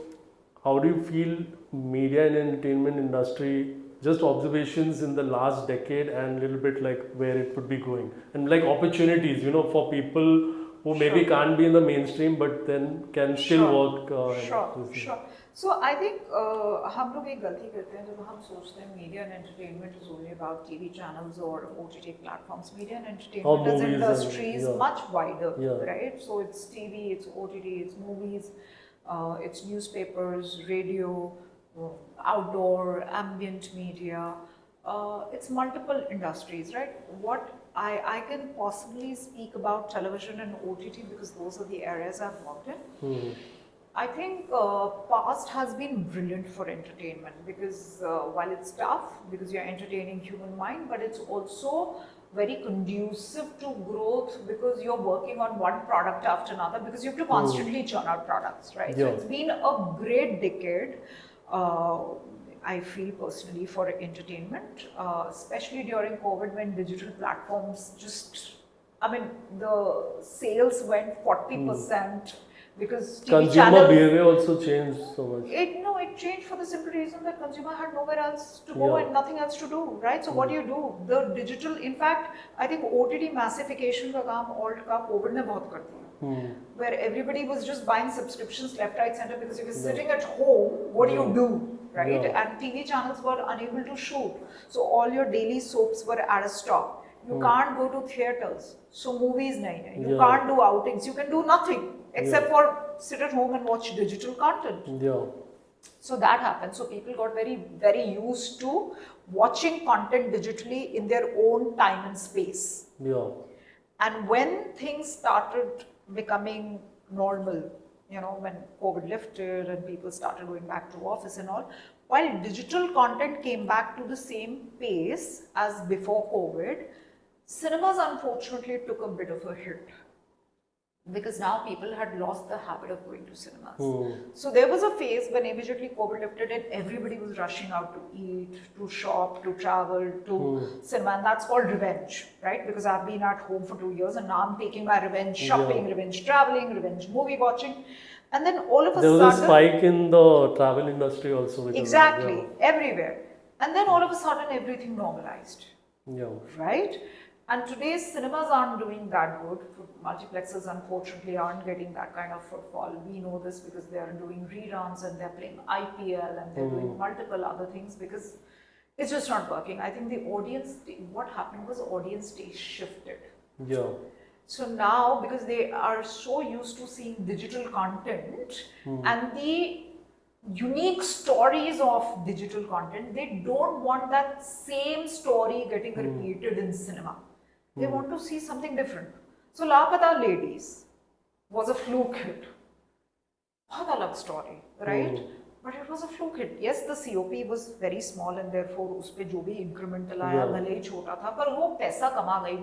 how do you feel media and entertainment industry, just observations in the last decade and a little bit like where it would be going, and like opportunities, for people who maybe can't be in the mainstream but then can still work. Sure. So I think हम लोग एक गलती करते हैं जब हम सोचते हैं media and entertainment is only about TV channels or OTT platforms. Media and entertainment as industry is much wider, right? So it's TV, it's OTT, it's movies, it's newspapers, radio, outdoor, ambient media. It's multiple industries, right? What I can possibly speak about television and OTT because those are the areas I've worked in. I think past has been brilliant for entertainment because while it's tough because you're entertaining human mind, but it's also very conducive to growth because you're working on one product after another because you have to constantly churn out products, right? So it's been a great decade. I feel personally for entertainment, especially during COVID when digital platforms the sales went 40%. Because TV consumer behavior also changed so much. It changed for the simple reason that consumer had nowhere else to go and nothing else to do, right? So what do you do? The digital, in fact, I think OTT massification का काम alt का COVID ने बहुत कर दिया, where everybody was just buying subscriptions left, right, center because if you're sitting at home, what do you do, right? And TV channels were unable to shoot, so all your daily soaps were at a stop. You can't go to theaters, so movies nahi hai. You can't do outings. You can do nothing except for sit at home and watch digital content. So that happened. So people got very, very used to watching content digitally in their own time and space. And when things started becoming normal, when COVID lifted and people started going back to office and all, while digital content came back to the same pace as before COVID, cinemas unfortunately took a bit of a hit because now people had lost the habit of going to cinemas. So there was a phase when immediately COVID lifted and everybody was rushing out to eat, to shop, to travel, to cinema, and that's called revenge, right? Because I've been at home for 2 years and now I'm taking my revenge shopping, revenge traveling, revenge movie watching. And then all of a sudden... There was a spike in the travel industry also. Exactly, everywhere. And then all of a sudden everything normalized, right? And today's cinemas aren't doing that good. Multiplexes unfortunately aren't getting that kind of footfall. We know this because they are doing reruns and they're playing IPL and they're doing multiple other things because it's just not working. I think the audience, what happened was audience taste shifted. So now because they are so used to seeing digital content and the unique stories of digital content, they don't want that same story getting repeated in cinema. They want to see something different. So Lapata Ladies was a fluke hit. Bahut alag story, right? But it was a fluke hit. Yes, the COP was very small and therefore उसपे जो भी incremental आया भले ही छोटा था, पर वो पैसा कमा गई.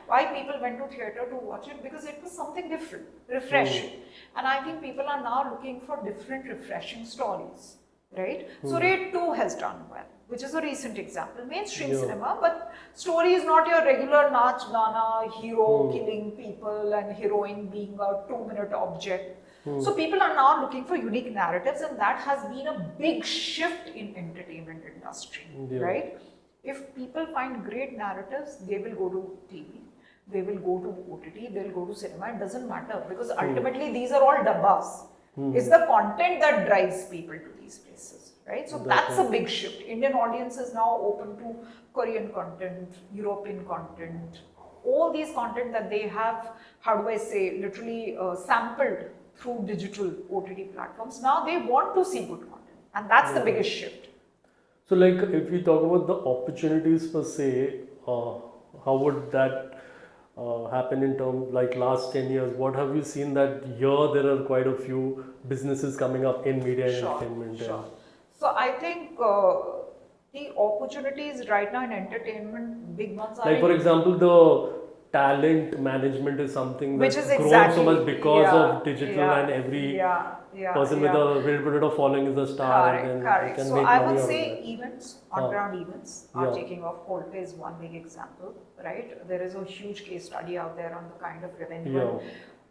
Why people went to theatre to watch it? Because it was something different, refreshing. And I think people are now looking for different, refreshing stories, right? So Raid 2 has done well, which is a recent example. Mainstream cinema, but story is not your regular naach, gana, hero killing people and heroine being a 2-minute object. So people are now looking for unique narratives, and that has been a big shift in entertainment industry, right? If people find great narratives, they will go to TV, they will go to OTT, they'll go to cinema. It doesn't matter, because ultimately these are all dabbas. It's the content that drives people to these places, right? So that's a big shift. Indian audience is now open to Korean content, European content, all these content that they have, how do I say, literally sampled through digital OTT platforms. Now they want to see good content, and that's the biggest shift. So, like, if we talk about the opportunities per se, how would that happen in terms like last 10 years? What have you seen that here there are quite a few businesses coming up in media and entertainment? Sure. So I think the opportunities right now in entertainment, big ones are Like, for example, the talent management is something which that's is grown exactly so much because of digital, and every person with a little bit of following is a star, and then you can So make I money would out of say that. events, on-ground events are taking off. Coldplay is one big example, right? There is a huge case study out there on the kind of revenue and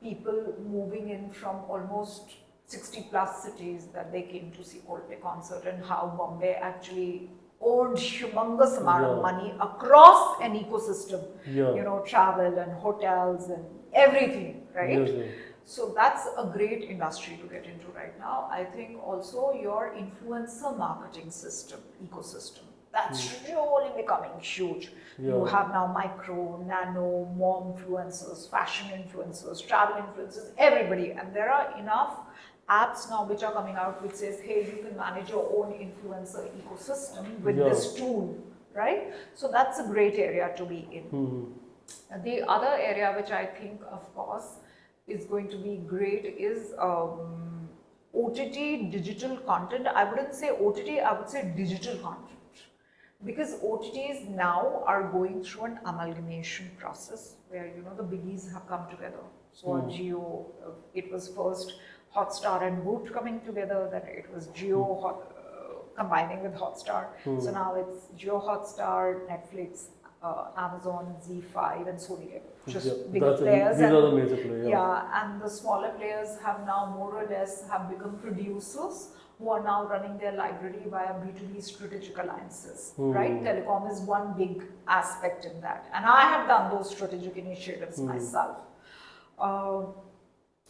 people moving in from almost 60 plus cities that they came to see Coldplay concert, and how Bombay actually earned humongous amount of money across an ecosystem, you know, travel and hotels and everything, right? So that's a great industry to get into right now. I think also your influencer marketing system, ecosystem, that's really becoming huge. You have now micro, nano, mom influencers, fashion influencers, travel influencers, everybody. And there are enough apps now which are coming out which says, hey, you can manage your own influencer ecosystem with this tool, right? So that's a great area to be in. The other area which I think, of course, is going to be great is OTT digital content. I wouldn't say OTT, I would say digital content. Because OTTs now are going through an amalgamation process where, you know, the biggies have come together. So on Jio, it was first Hotstar and Boot coming together, then it was Jio combining with Hotstar. So now it's Jio Hotstar, Netflix, Amazon, ZEE5 and Sony Level. Just bigger players. These are the major players. And the smaller players have now more or less have become producers who are now running their library via B2B strategic alliances, right? Telecom is one big aspect in that. And I have done those strategic initiatives myself.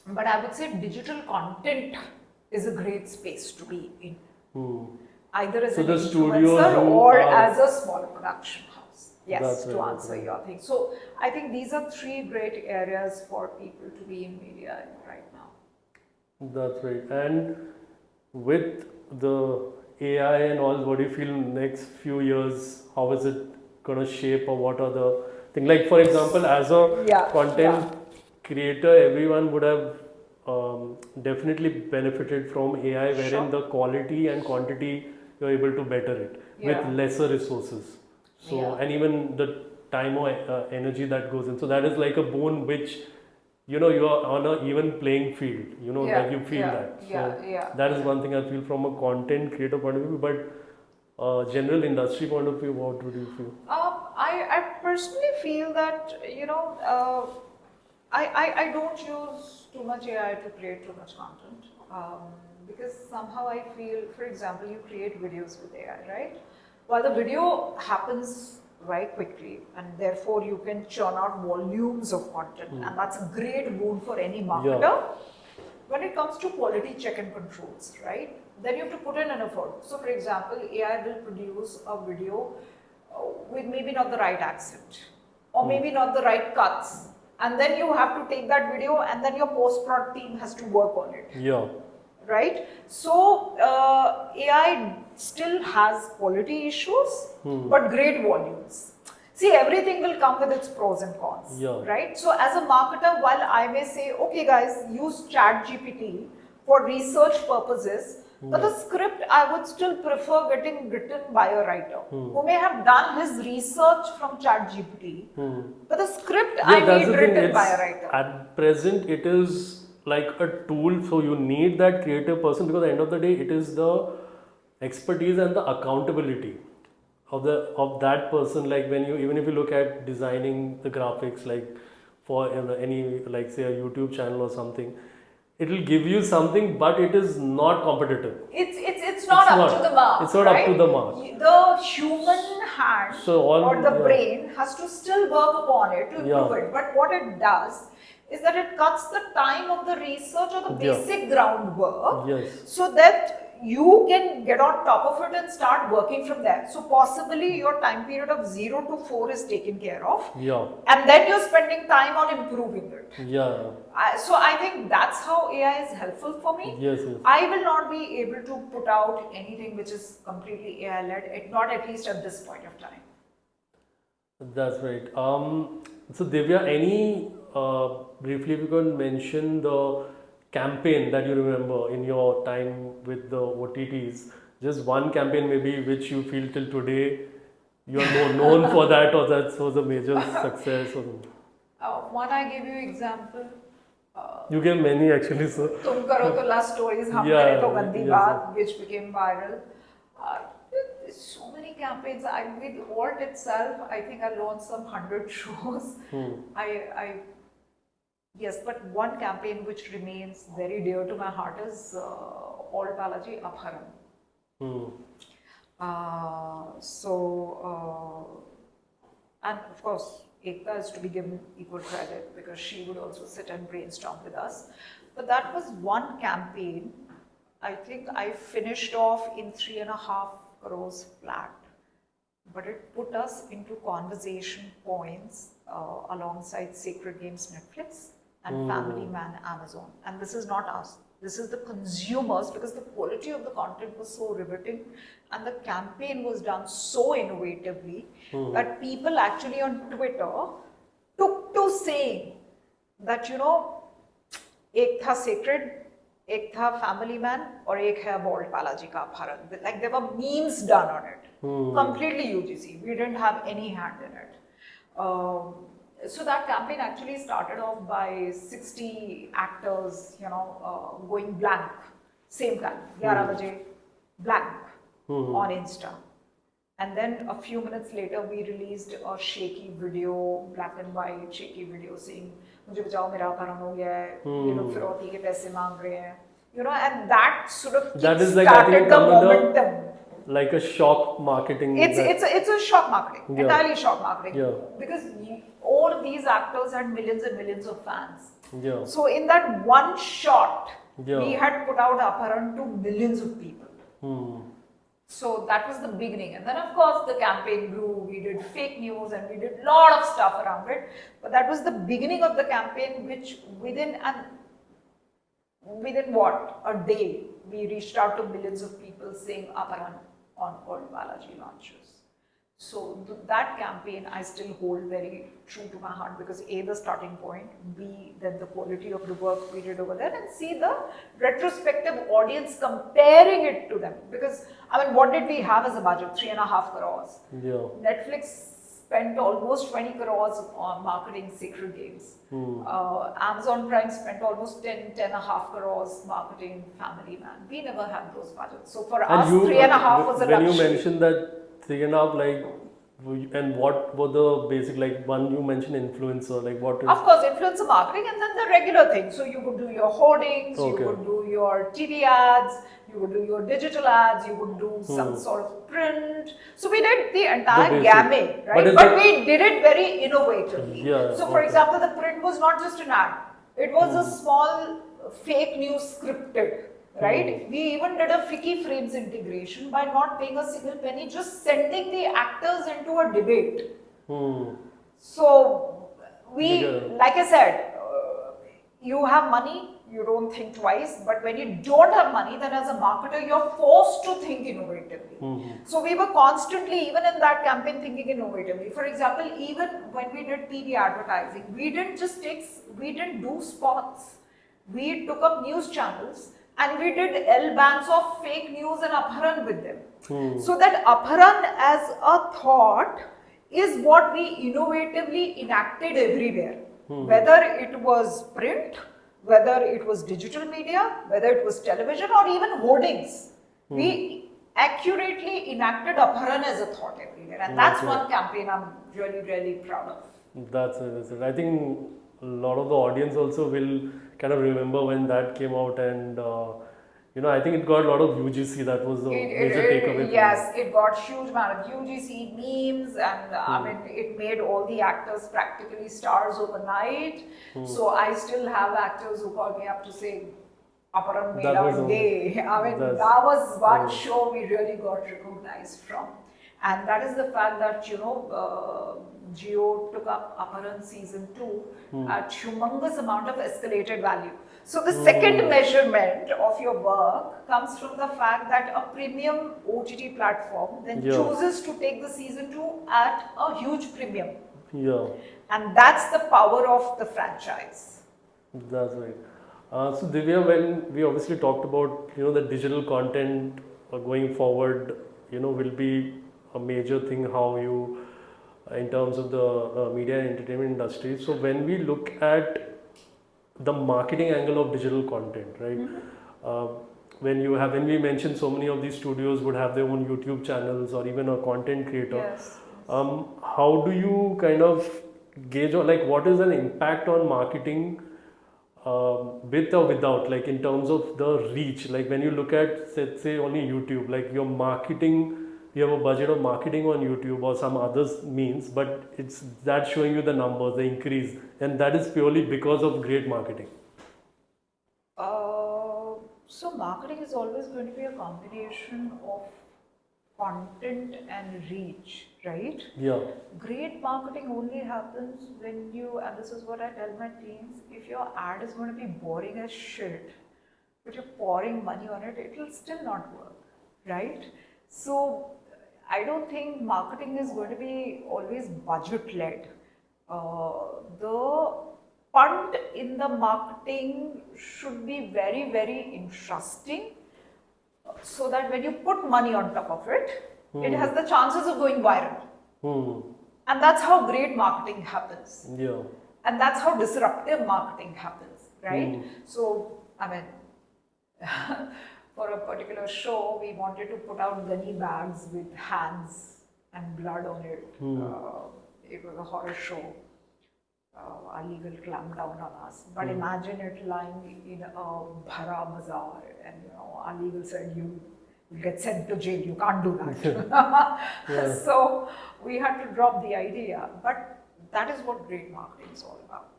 But I would say digital content is a great space to be in. Either as an influencer or as a small production house. Yes, to answer your thing. So I think these are three great areas for people to be in media right now. That's right. And with the AI and all, what do you feel next few years? How is it going to shape, or what are the things? Like, for example, as a content creator, everyone would have definitely benefited from AI, wherein the quality and quantity you're able to better it with lesser resources. So, and even the time or energy that goes in. So that is like a boon which, you know, you are on an even playing field, you know, that you feel that. So that is one thing I feel from a content creator point of view, but general industry point of view, what would you feel? I personally feel that, you know, I don't use too much AI to create too much content, because somehow I feel, for example, you create videos with AI, right? While the video happens very quickly, and therefore you can churn out volumes of content, and that's a great boon for any marketer. When it comes to quality check and controls, right, then you have to put in an effort. So for example, AI will produce a video with maybe not the right accent, or maybe not the right cuts, and then you have to take that video, and then your post-prod team has to work on it. Right? So AI still has quality issues, but great volumes. See, everything will come with its pros and cons, right? So as a marketer, while I may say, okay guys, use ChatGPT for research purposes, but the script I would still prefer getting written by a writer who may have done his research from ChatGPT, but the script I need written by a writer. At present, it is like a tool, so you need that creative person, because at the end of the day, it is the expertise and the accountability of that person. Like when you, even if you look at designing the graphics, like for any, like say a YouTube channel or something, it will give you something, but it is not competitive. It's not It's up not. to the mark. It's not up to the mark. The human hand So all, or the yeah. brain has to still work upon it to improve Yeah. it. But what it does is that it cuts the time of the research or the Yeah. basic groundwork, Yes. so that you can get on top of it and start working from there. So possibly your time period of 0 to 4 is taken care of, Yeah. and then you're spending time on improving it. Yeah. So I think that's how AI is helpful for me. Yes, yes. I will not be able to put out anything which is completely AI led, not at least at this point of time. That's right. So Divya, any briefly, if you can mention the campaign that you remember in your time with the OTTs, just one campaign maybe which you feel till today you are known for that, or that was a major success. Or One I gave you example. you gave many actually, so Tum karo to last stories, hum Yeah, kare to gandi yes, baat, which became viral. Uh, there's so many campaigns. With Alt itself, I think I launched some 100 shows. Yes, but one campaign which remains very dear to my heart is Alt Balaji Apharan. And of course, Ekta is to be given equal credit because she would also sit and brainstorm with us. But that was one campaign. I think I finished off in 3.5 crores flat. But it put us into conversation points alongside Sacred Games Netflix and Family Man Amazon. And this is not us. This is the consumers, because the quality of the content was so riveting and the campaign was done so innovatively that people actually on Twitter took to saying that, ek tha Sacred, ek tha Family Man, or ek hai Walt Balaji ka Apharan. Like there were memes done on it. Completely UGC. We didn't have any hand in it. So that campaign actually started off by 60 actors, going blank, same time, 11 baje, blank on Insta. And then a few minutes later, we released a shaky video, black and white shaky video saying, "Mujhe bachao, mera apharan ho gaya hai, ye log firauti ke paise maang rahe hain." And that sort of started the momentum. Like a shock marketing. It's a shock marketing, Yeah. entirely shock marketing. Yeah. Because all these actors had millions and millions of fans. Yeah. So in that one shot, Yeah. we had put out Apharan to millions of people. So that was the beginning. And then of course the campaign grew, we did fake news and we did a lot of stuff around it. But that was the beginning of the campaign, which within what? A day, we reached out to millions of people saying Apharan on Alt Balaji launches. So that campaign I still hold very true to my heart, because A, the starting point, B, then the quality of the work we did over there, and C, the retrospective audience comparing it to them. Because, what did we have as a budget? 3.5 crores. Yeah. Netflix spent almost 20 crores on marketing Sacred Games. Amazon Prime spent almost 10.5 crores marketing Family Man. We never had those budgets. So for us, 3.5 was a luxury. When you mentioned that 3.5, and what were the basic, one you mentioned influencer, what is... Of course, influencer marketing, and then the regular things. So you would do your hoardings, Okay. you would do your TV ads, you would do your digital ads, you would do some sort of print. So we did the entire gamut, right? But we did it very innovatively. Yeah, so for example, the print was not just an ad. It was a small fake news scripted. Right? We even did a Fiki Frames integration by not paying a single penny, just sending the actors into a debate. So, like I said, you have money, you don't think twice, but when you don't have money, then as a marketer, you're forced to think innovatively. So, we were constantly, even in that campaign, thinking innovatively. For example, even when we did TV advertising, we didn't do spots. We took up news channels and we did L-bands of fake news and Apharan with them. So that Apharan as a thought is what we innovatively enacted everywhere. Whether it was print, whether it was digital media, whether it was television or even hoardings. We accurately enacted Apharan as a thought everywhere. And that's one campaign I'm really, really proud of. That's it. I think a lot of the audience also will kind of remember when that came out, and I think it got a lot of UGC. That was the major takeaway from yes, it got huge amount of UGC memes, and I mean, it made all the actors practically stars overnight. So I still have actors who call me up to say, Aparam made our day. I mean, that was one show we really got recognized from. And that is the fact that, Geo took up Aparan season 2 at humongous amount of escalated value. So the second measurement of your work comes from the fact that a premium OTT platform then chooses to take the season 2 at a huge premium. Yeah. And that's the power of the franchise. That's right. So Divya, when we obviously talked about the digital content going forward, will be a major thing how you in terms of the media and entertainment industry. So when we look at the marketing angle of digital content, right? When we mentioned so many of these studios would have their own YouTube channels or even a content creator. Yes. How do you kind of gauge, or like what is an impact on marketing with or without, like in terms of the reach? Like when you look at, say only YouTube, like your marketing, you have a budget of marketing on YouTube or some others means, but it's that showing you the numbers, the increase, and that is purely because of great marketing. So marketing is always going to be a combination of content and reach, right? Yeah. Great marketing only happens when you, and this is what I tell my teams, if your ad is going to be boring as shit, but you're pouring money on it, it will still not work, right? So I don't think marketing is going to be always budget led. The fund in the marketing should be very, very interesting, so that when you put money on top of it, it has the chances of going viral. And that's how great marketing happens. Yeah. And that's how disruptive marketing happens, right? So, I mean, for a particular show, we wanted to put out gunny bags with hands and blood on it. It was a horror show. Our legal clamped down on us. But imagine it lying in a bhara bazaar, and our legal said you get sent to jail, you can't do that. So we had to drop the idea. But that is what great marketing is all about.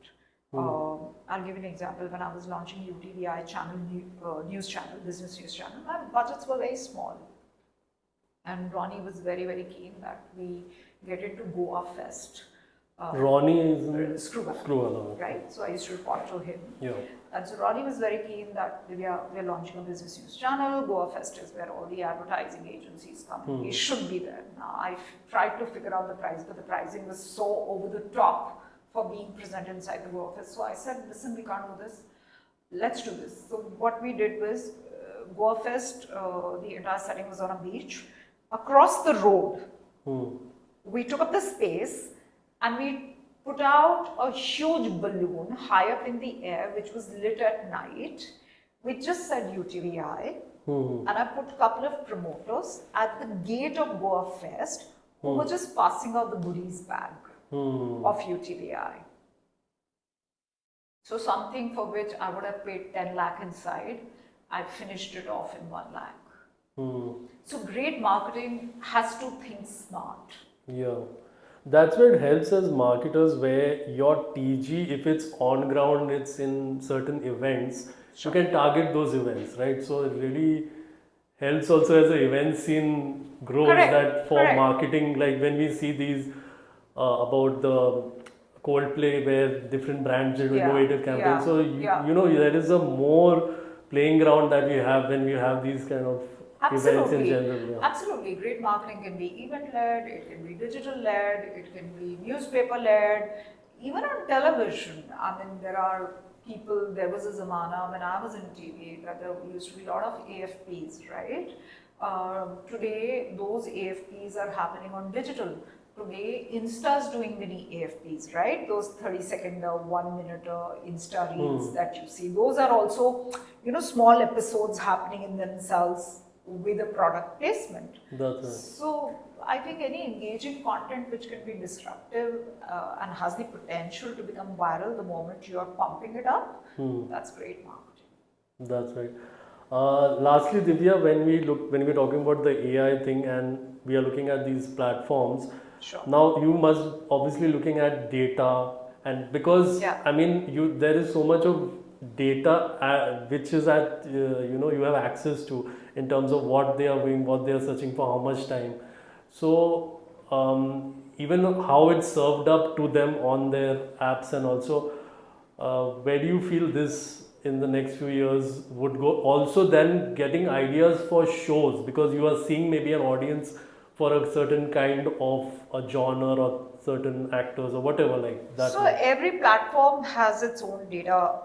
I'll give you an example. When I was launching UTVI channel, news channel, business news channel, my budgets were very small. And Ronnie was very, very keen that we get into Goa Fest. Ronnie is Screwball, right? So I used to report to him. Yeah. And so Ronnie was very keen that we're launching a business news channel. Goa Fest is where all the advertising agencies come. We should be there. Now I tried to figure out the price, but the pricing was so over the top for being present inside the Goa Fest. So I said, listen, we can't do this. Let's do this. So what we did was Goa Fest, the entire setting was on a beach. Across the road, we took up the space and we put out a huge balloon high up in the air, which was lit at night. We just said UTVI, and I put a couple of promoters at the gate of Goa Fest who were just passing out the goodies bag of UTVI. So something for which I would have paid 10 lakh inside, I finished it off in 1 lakh. So great marketing has to think smart. Yeah. That's where it helps as marketers, where your TG, if it's on ground, it's in certain events, you can target those events, right? So it really helps also as the event scene grows. That for marketing, like when we see these about the Coldplay, where different brands did innovative campaigns. So there is a more playing ground that we have when we have these kind of events in general. Absolutely. Great marketing can be event-led, it can be digital-led, it can be newspaper-led, even on television. I mean, there was a zamana when I was in TV that there used to be a lot of AFPs, right? Today, those AFPs are happening on digital. Today, Insta's doing many AFPs, right? Those 30-second, 1 minute Insta reels that you see. Those are also, small episodes happening in themselves. with a product placement. That's right. So I think any engaging content which can be disruptive and has the potential to become viral the moment you are pumping it up, that's great marketing. That's right. Lastly, Divya, when we're talking about the AI thing and we are looking at these platforms, Sure. now you must obviously looking at data, and because Yeah. I mean there is so much of data which is at you have access to in terms of what they are doing, what they are searching for, how much time. So even how it's served up to them on their apps, and also where do you feel this in the next few years would go? Also, then getting ideas for shows, because you are seeing maybe an audience for a certain kind of a genre or certain actors or whatever like that. So every platform has its own data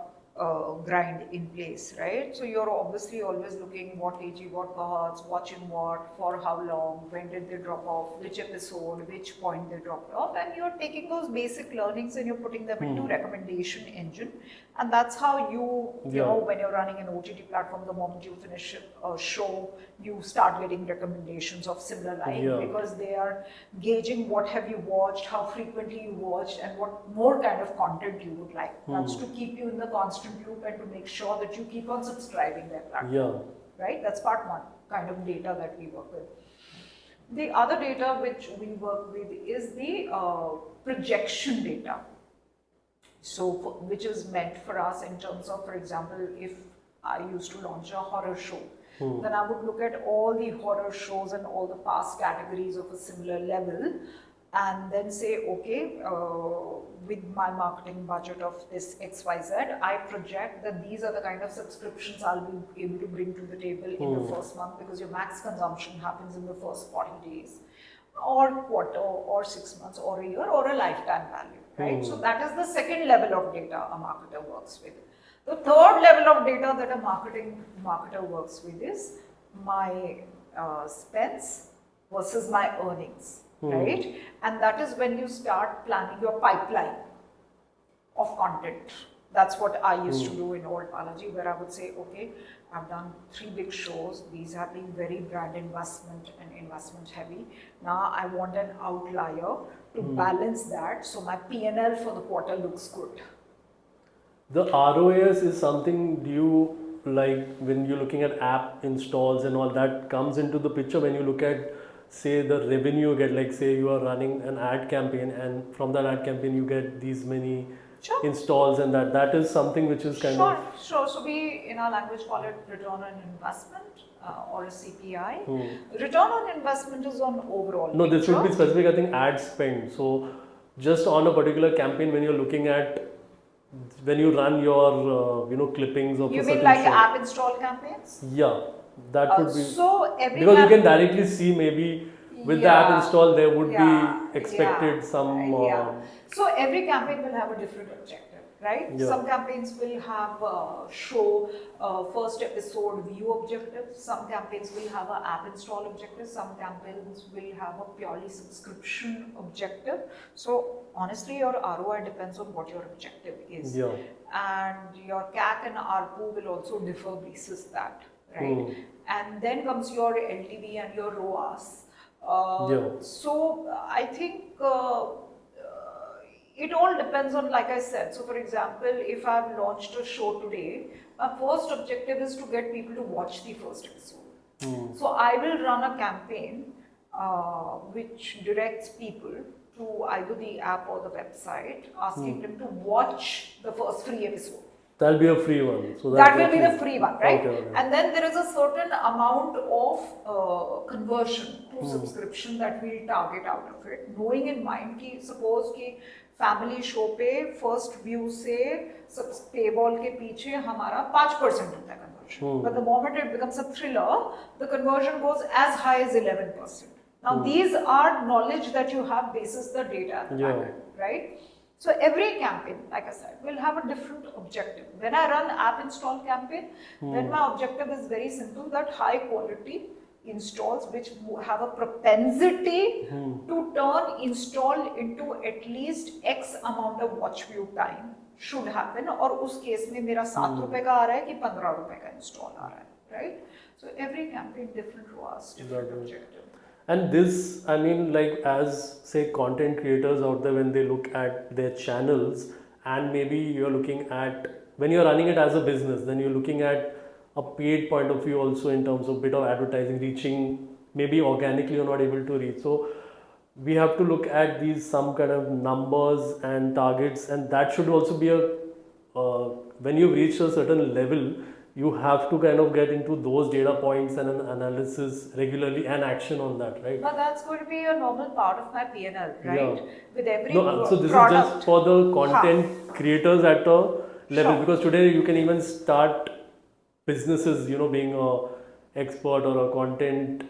grind in place, right? So you're obviously always looking what AG, what cohorts, watching what, for how long, when did they drop off, which episode, which point they dropped off, and you're taking those basic learnings and you're putting them into recommendation engine, and that's how you know, when you're running an OTT platform, the moment you finish a show, you start getting recommendations of similar line because they are gauging what have you watched, how frequently you watched, and what more kind of content you would like. That's to keep you in the constant loop and to make sure that you keep on subscribing their platform. Right? That's part one kind of data that we work with. The other data which we work with is the projection data. So, which is meant for us in terms of, for example, if I used to launch a horror show, then I would look at all the horror shows and all the past categories of a similar level, and then say, okay, with my marketing budget of this XYZ, I project that these are the kind of subscriptions I'll be able to bring to the table in the first month, because your max consumption happens in the first 40 days, or quarter, or 6 months, or a year, or a lifetime value, right? So that is the second level of data a marketer works with. The third level of data that a marketer works with is my spends versus my earnings, right? And that is when you start planning your pipeline of content. That's what I used to do in old Balaji, where I would say, okay, I've done 3 big shows. These have been very brand investment and investment heavy. Now I want an outlier to balance that, so my P&L for the quarter looks good. The ROAS is something, do you like when you're looking at app installs and all that comes into the picture when you look at, say, the revenue you get, like say you are running an ad campaign and from that ad campaign you get these many installs, and that is something which is kind of... Sure. So we in our language call it return on investment or a CPI. Return on investment is on overall No, picture. this would be specific, I think, ad spend. So just on a particular campaign when you're looking at, when you run your clippings of you a mean certain like show. app install campaigns? Yeah, that would be... So every because you can directly see maybe with the app install there would be expected some... So every campaign will have a different objective, right? Some campaigns will have show first episode view objective. Some campaigns will have an app install objective. Some campaigns will have a purely subscription objective. So honestly, your ROI depends on what your objective is. And your CAC and ARPU will also differ basis that, right? And then comes your LTV and your ROAS. So I think it all depends on, like I said, so for example, if I've launched a show today, my first objective is to get people to watch the first episode. So I will run a campaign which directs people to either the app or the website, asking them to watch the first free episode. That'll be a free one. So that will be the free one, right? Okay. And then there is a certain amount of conversion to subscription that we'll target out of it, knowing in mind कि suppose कि family show पे first view से paywall के पीछे हमारा 5% होता है conversion, but the moment it becomes a thriller, the conversion goes as high as 11%. Now these are knowledge that you have basis the data, right? So every campaign, like I said, will have a different objective. When I run app install campaign, then my objective is very simple, that high quality installs which have a propensity to turn install into at least X amount of watch view time should happen. और उस case में मेरा 7 रुपए का आ रहा है कि 15 रुपए का install आ रहा है. right? So every campaign, different ROAS, different Exactly. objective. And this, I mean, like as say content creators out there, when they look at their channels, and maybe you're looking at when you're running it as a business, then you're looking at a paid point of view also in terms of bit of advertising reaching, maybe organically you're not able to reach. So we have to look at these some kind of numbers and targets, and that should also be a when you've reached a certain level, you have to kind of get into those data points and an analysis regularly and action on that, right? But that's going to be a normal part of my P&L, Yeah. right? With every No, so this is just product. for the Ha. content creators at a level, Sure. because today you can even start businesses, being a expert or a content,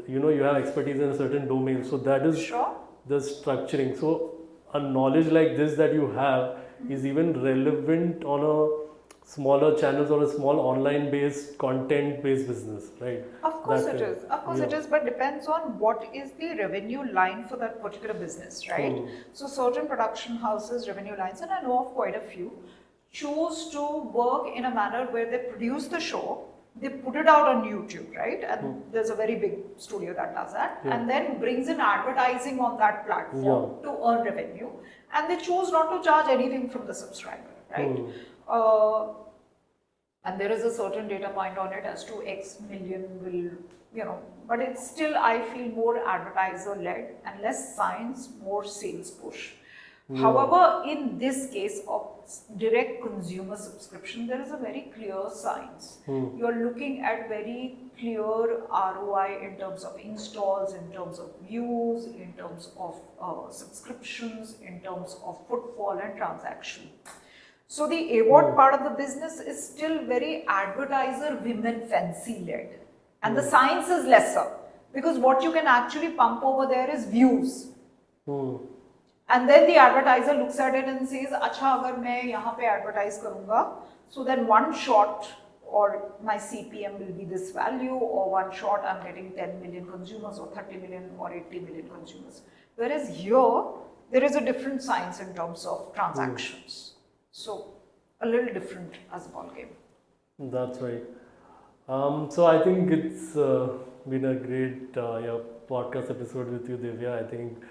you have expertise in a certain domain. So that is Sure. the structuring. So a knowledge like this that you have is even relevant on a smaller channels or a small online based content based business, right? Of course That it is. Of course it yeah. is, but depends on what is the revenue line for that particular business, right? Hmm. So certain production houses, revenue lines, and I know of quite a few, choose to work in a manner where they produce the show, they put it out on YouTube, right? And there's a very big studio that does that, Yeah. and then brings in advertising on that platform Yeah. to earn revenue, and they choose not to charge anything from the subscriber, right? Hmm. Uh, and there is a certain data point on it as to X million will, but it's still, I feel, more advertiser led and less science, more sales push. Yeah. However, in this case of direct consumer subscription, there is a very clear science. You are looking at very clear ROI in terms of installs, in terms of views, in terms of subscriptions, in terms of footfall and transaction. So the AWOD part of the business is still very advertiser women fancy led. And the science is lesser because what you can actually pump over there is views. And then the advertiser looks at it and says, अच्छा अगर मैं यहाँ पे advertise करूँगा, so then one shot or my CPM will be this value, or one shot I'm getting 10 million consumers or 30 million or 80 million consumers. Whereas here, there is a different science in terms of transactions. So a little different as a ball game. That's right. So I think it's been a great podcast episode with you, Divya. I think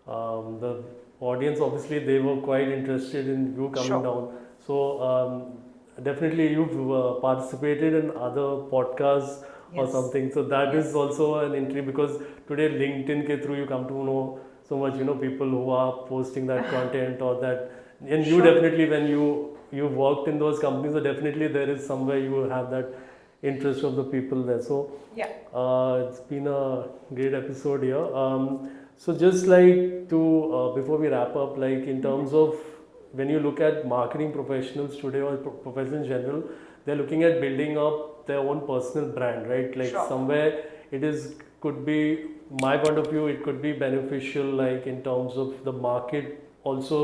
the audience, obviously, they were quite interested in you coming Sure. down. So definitely, you've participated in other podcasts or Yes. something. So that Yes. is also an entry, because today LinkedIn ke through you come to know so much, people who are posting that content or that, and you Sure. definitely, when you worked in those companies, so definitely there is somewhere you have that interest of the people there. So Yeah. it's been a great episode here. So just like to before we wrap up, like in terms of when you look at marketing professionals today or professionals in general, they're looking at building up their own personal brand, right? Like Sure. somewhere it is could be my point of view, it could be beneficial, like in terms of the market also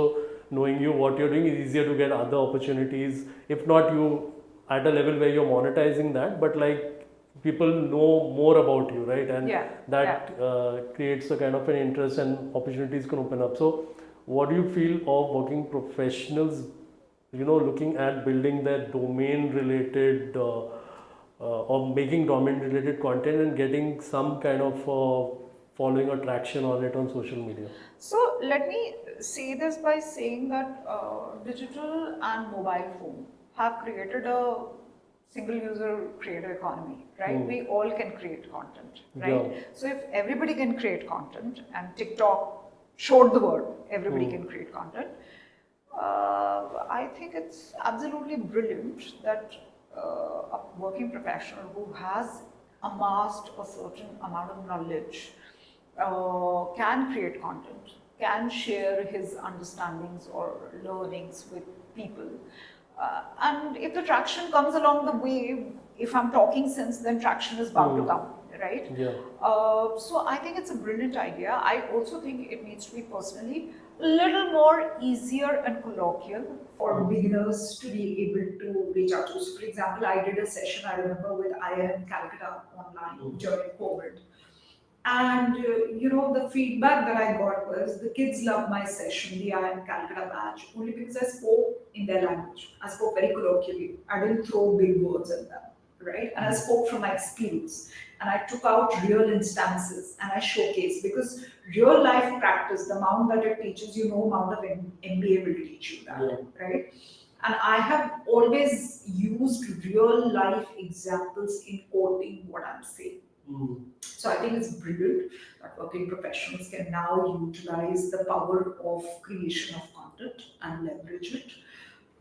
knowing you what you're doing is easier to get other opportunities. If not you at a level where you're monetizing that, but like people know more about you, right? And Yeah. that creates a kind of an interest and opportunities can open up. So what do you feel of working professionals, looking at building their domain related or making domain related content and getting some kind of following or traction on it on social media? So let me say this by saying that digital and mobile phone have created a single user creator economy, right? We all can create content, right? Yeah. So if everybody can create content, and TikTok showed the world everybody can create content, I think it's absolutely brilliant that a working professional who has amassed a certain amount of knowledge can create content, can share his understandings or learnings with people. And if the traction comes along the way, if I'm talking sense, then traction is bound to come, right? Yeah. So I think it's a brilliant idea. I also think it needs to be personally a little more easier and colloquial for beginners to be able to reach out to. So for example, I did a session, I remember, with IIM Calcutta online during COVID. And the feedback that I got was the kids loved my session, the IIM Calcutta batch, only because I spoke in their language. I spoke very colloquially. I didn't throw big words at them, right? And I spoke from my experience, and I took out real instances and I showcased, because real life practice, the amount that it teaches you, no amount of MBA will teach you that, right? And I have always used real life examples in quoting what I'm saying. So I think it's brilliant that working professionals can now utilize the power of creation of content and leverage it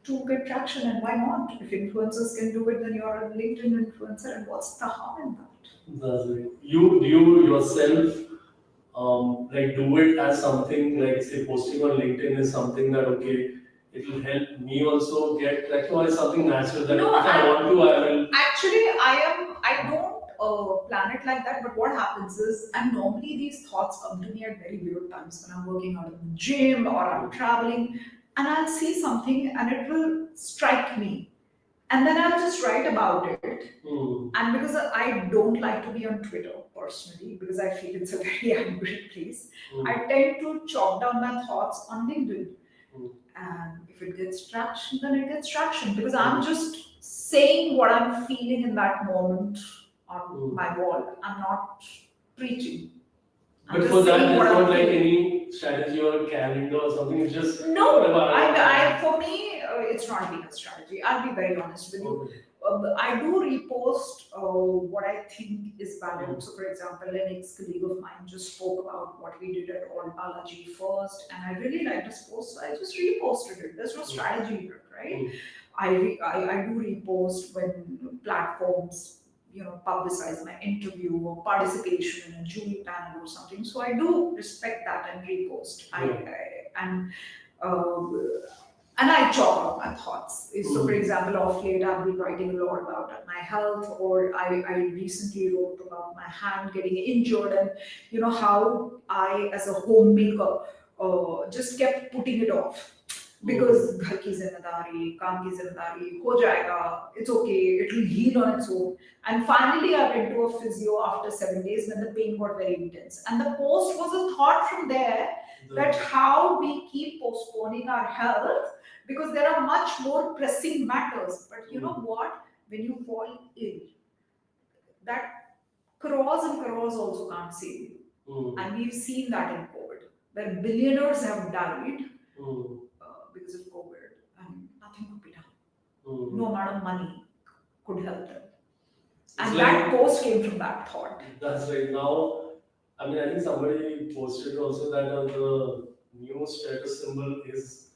to get traction. And why not? If influencers can do it, then you're a LinkedIn influencer, and what's the harm in that? That's right. You yourself like do it as something like say posting on LinkedIn is something that okay, it will help me also get like or it's something natural that No, if I want to I will. Actually, I don't plan it like that. But what happens is, and normally these thoughts come to me at very weird times when I'm working out in the gym or I'm traveling, and I'll see something and it will strike me, and then I'll just write about it. And because I don't like to be on Twitter personally, because I feel it's a very angry place, I tend to chop down my thoughts on LinkedIn. And if it gets traction, then it gets traction, because I'm just saying what I'm feeling in that moment on my wall. I'm not preaching. But for that, there's not like any strategy or calendar or something. It's just no. For me, it's not been a strategy. I'll be very honest with you. I do repost what I think is valid. So, for example, an ex-colleague of mine just spoke about what we did at all Balaji first, and I really liked his post, so I just reposted it. There's no strategy here, right? I do repost when platforms publicize my interview or participation in a jury panel or something. So I do respect that and repost. Uh, and I chalk out my thoughts. So, for example, of late I've been writing a lot about my health, or I recently wrote about my hand getting injured, and how I, as a homemaker, just kept putting it off. Because घर की जिम्मेदारी, काम की जिम्मेदारी, हो जाएगा, it's okay, it will heal on its own. And finally, I went to a physio after 7 days when the pain got very intense. And the post was a thought from there that how we keep postponing our health because there are much more pressing matters. But you know what? When you fall ill, that crores and crores also can't save you. And we've seen that in COVID, where billionaires have died because of COVID, and nothing could be done. No amount of money could help them. And that post came from that thought. That's right. Now, I mean, I think somebody posted also that the new status symbol is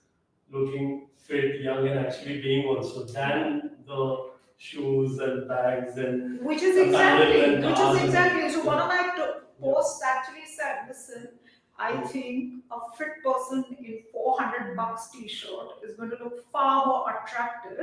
looking fit, young, and actually being also than the shoes and bags and which is exactly. So one of my posts actually said, "Listen, I think a fit person in $400 t-shirt is going to look far more attractive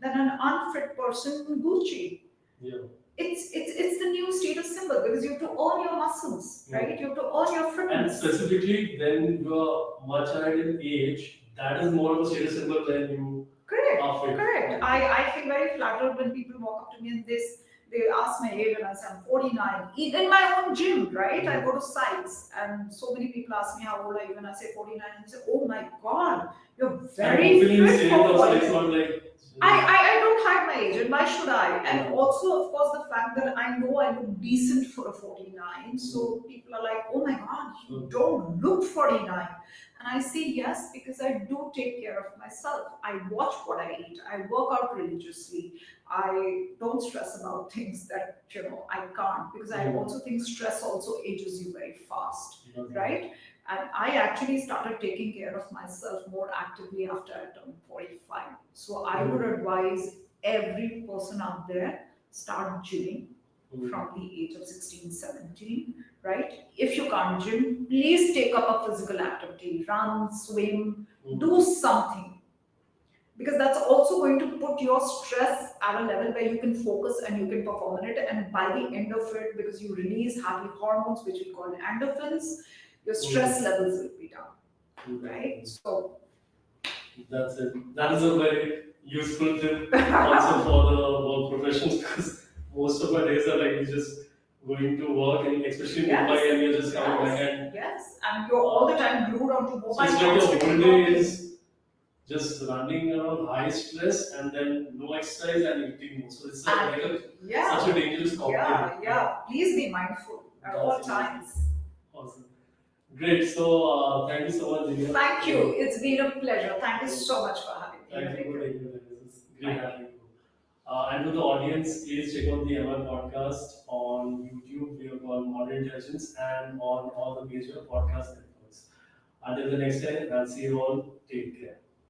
than an unfit person in Gucci." Yeah. It's the new status symbol because you have to earn your muscles, right? You have to earn your fitness. And specifically, when you are much ahead in age, that is more of a status symbol than you are fit. Correct. I feel very flattered when people walk up to me and they ask my age and I say I'm 49. In my own gym, right? I go to sites and so many people ask me how old are you, and I say 49, and they say, "Oh my God, you're very fit for 49." I don't hide my age, and why should I? And also, of course, the fact that I know I look decent for a 49, so people are like, "Oh my God, you don't look 49." And I say yes, because I do take care of myself. I watch what I eat. I work out religiously. I don't stress about things that I can't, because I also think stress also ages you very fast, right? And I actually started taking care of myself more actively after I turned 45. So I would advise every person out there, start gymming from the age of 16, 17, right? If you can't gym, please take up a physical activity, run, swim, do something. Because that's also going to put your stress at a level where you can focus and you can perform in it. And by the end of it, because you release happy hormones, which we call endorphins, your stress levels will be down, right? So that's it. That is a very useful tip also for the work professionals, because most of our days are like we just going to work, and especially in Mumbai, and you're just coming back and and you're all the time glued onto mobile. so it's like your whole day is just running around high stress and then no exercise and eating more. So it's like a, Yeah, such a dangerous cocktail. yeah. Please be mindful at all times. Awesome. Great. So thank you so much, Divya. Thank you. It's been a pleasure. Thank you so much for having me. Thank you for Nikhil. taking the time. It's great having you. And to the audience, please check out the MI podcast on YouTube. We are called Modern Intelligence and on all the major podcast networks. Until the next time, I'll see you all. Take care.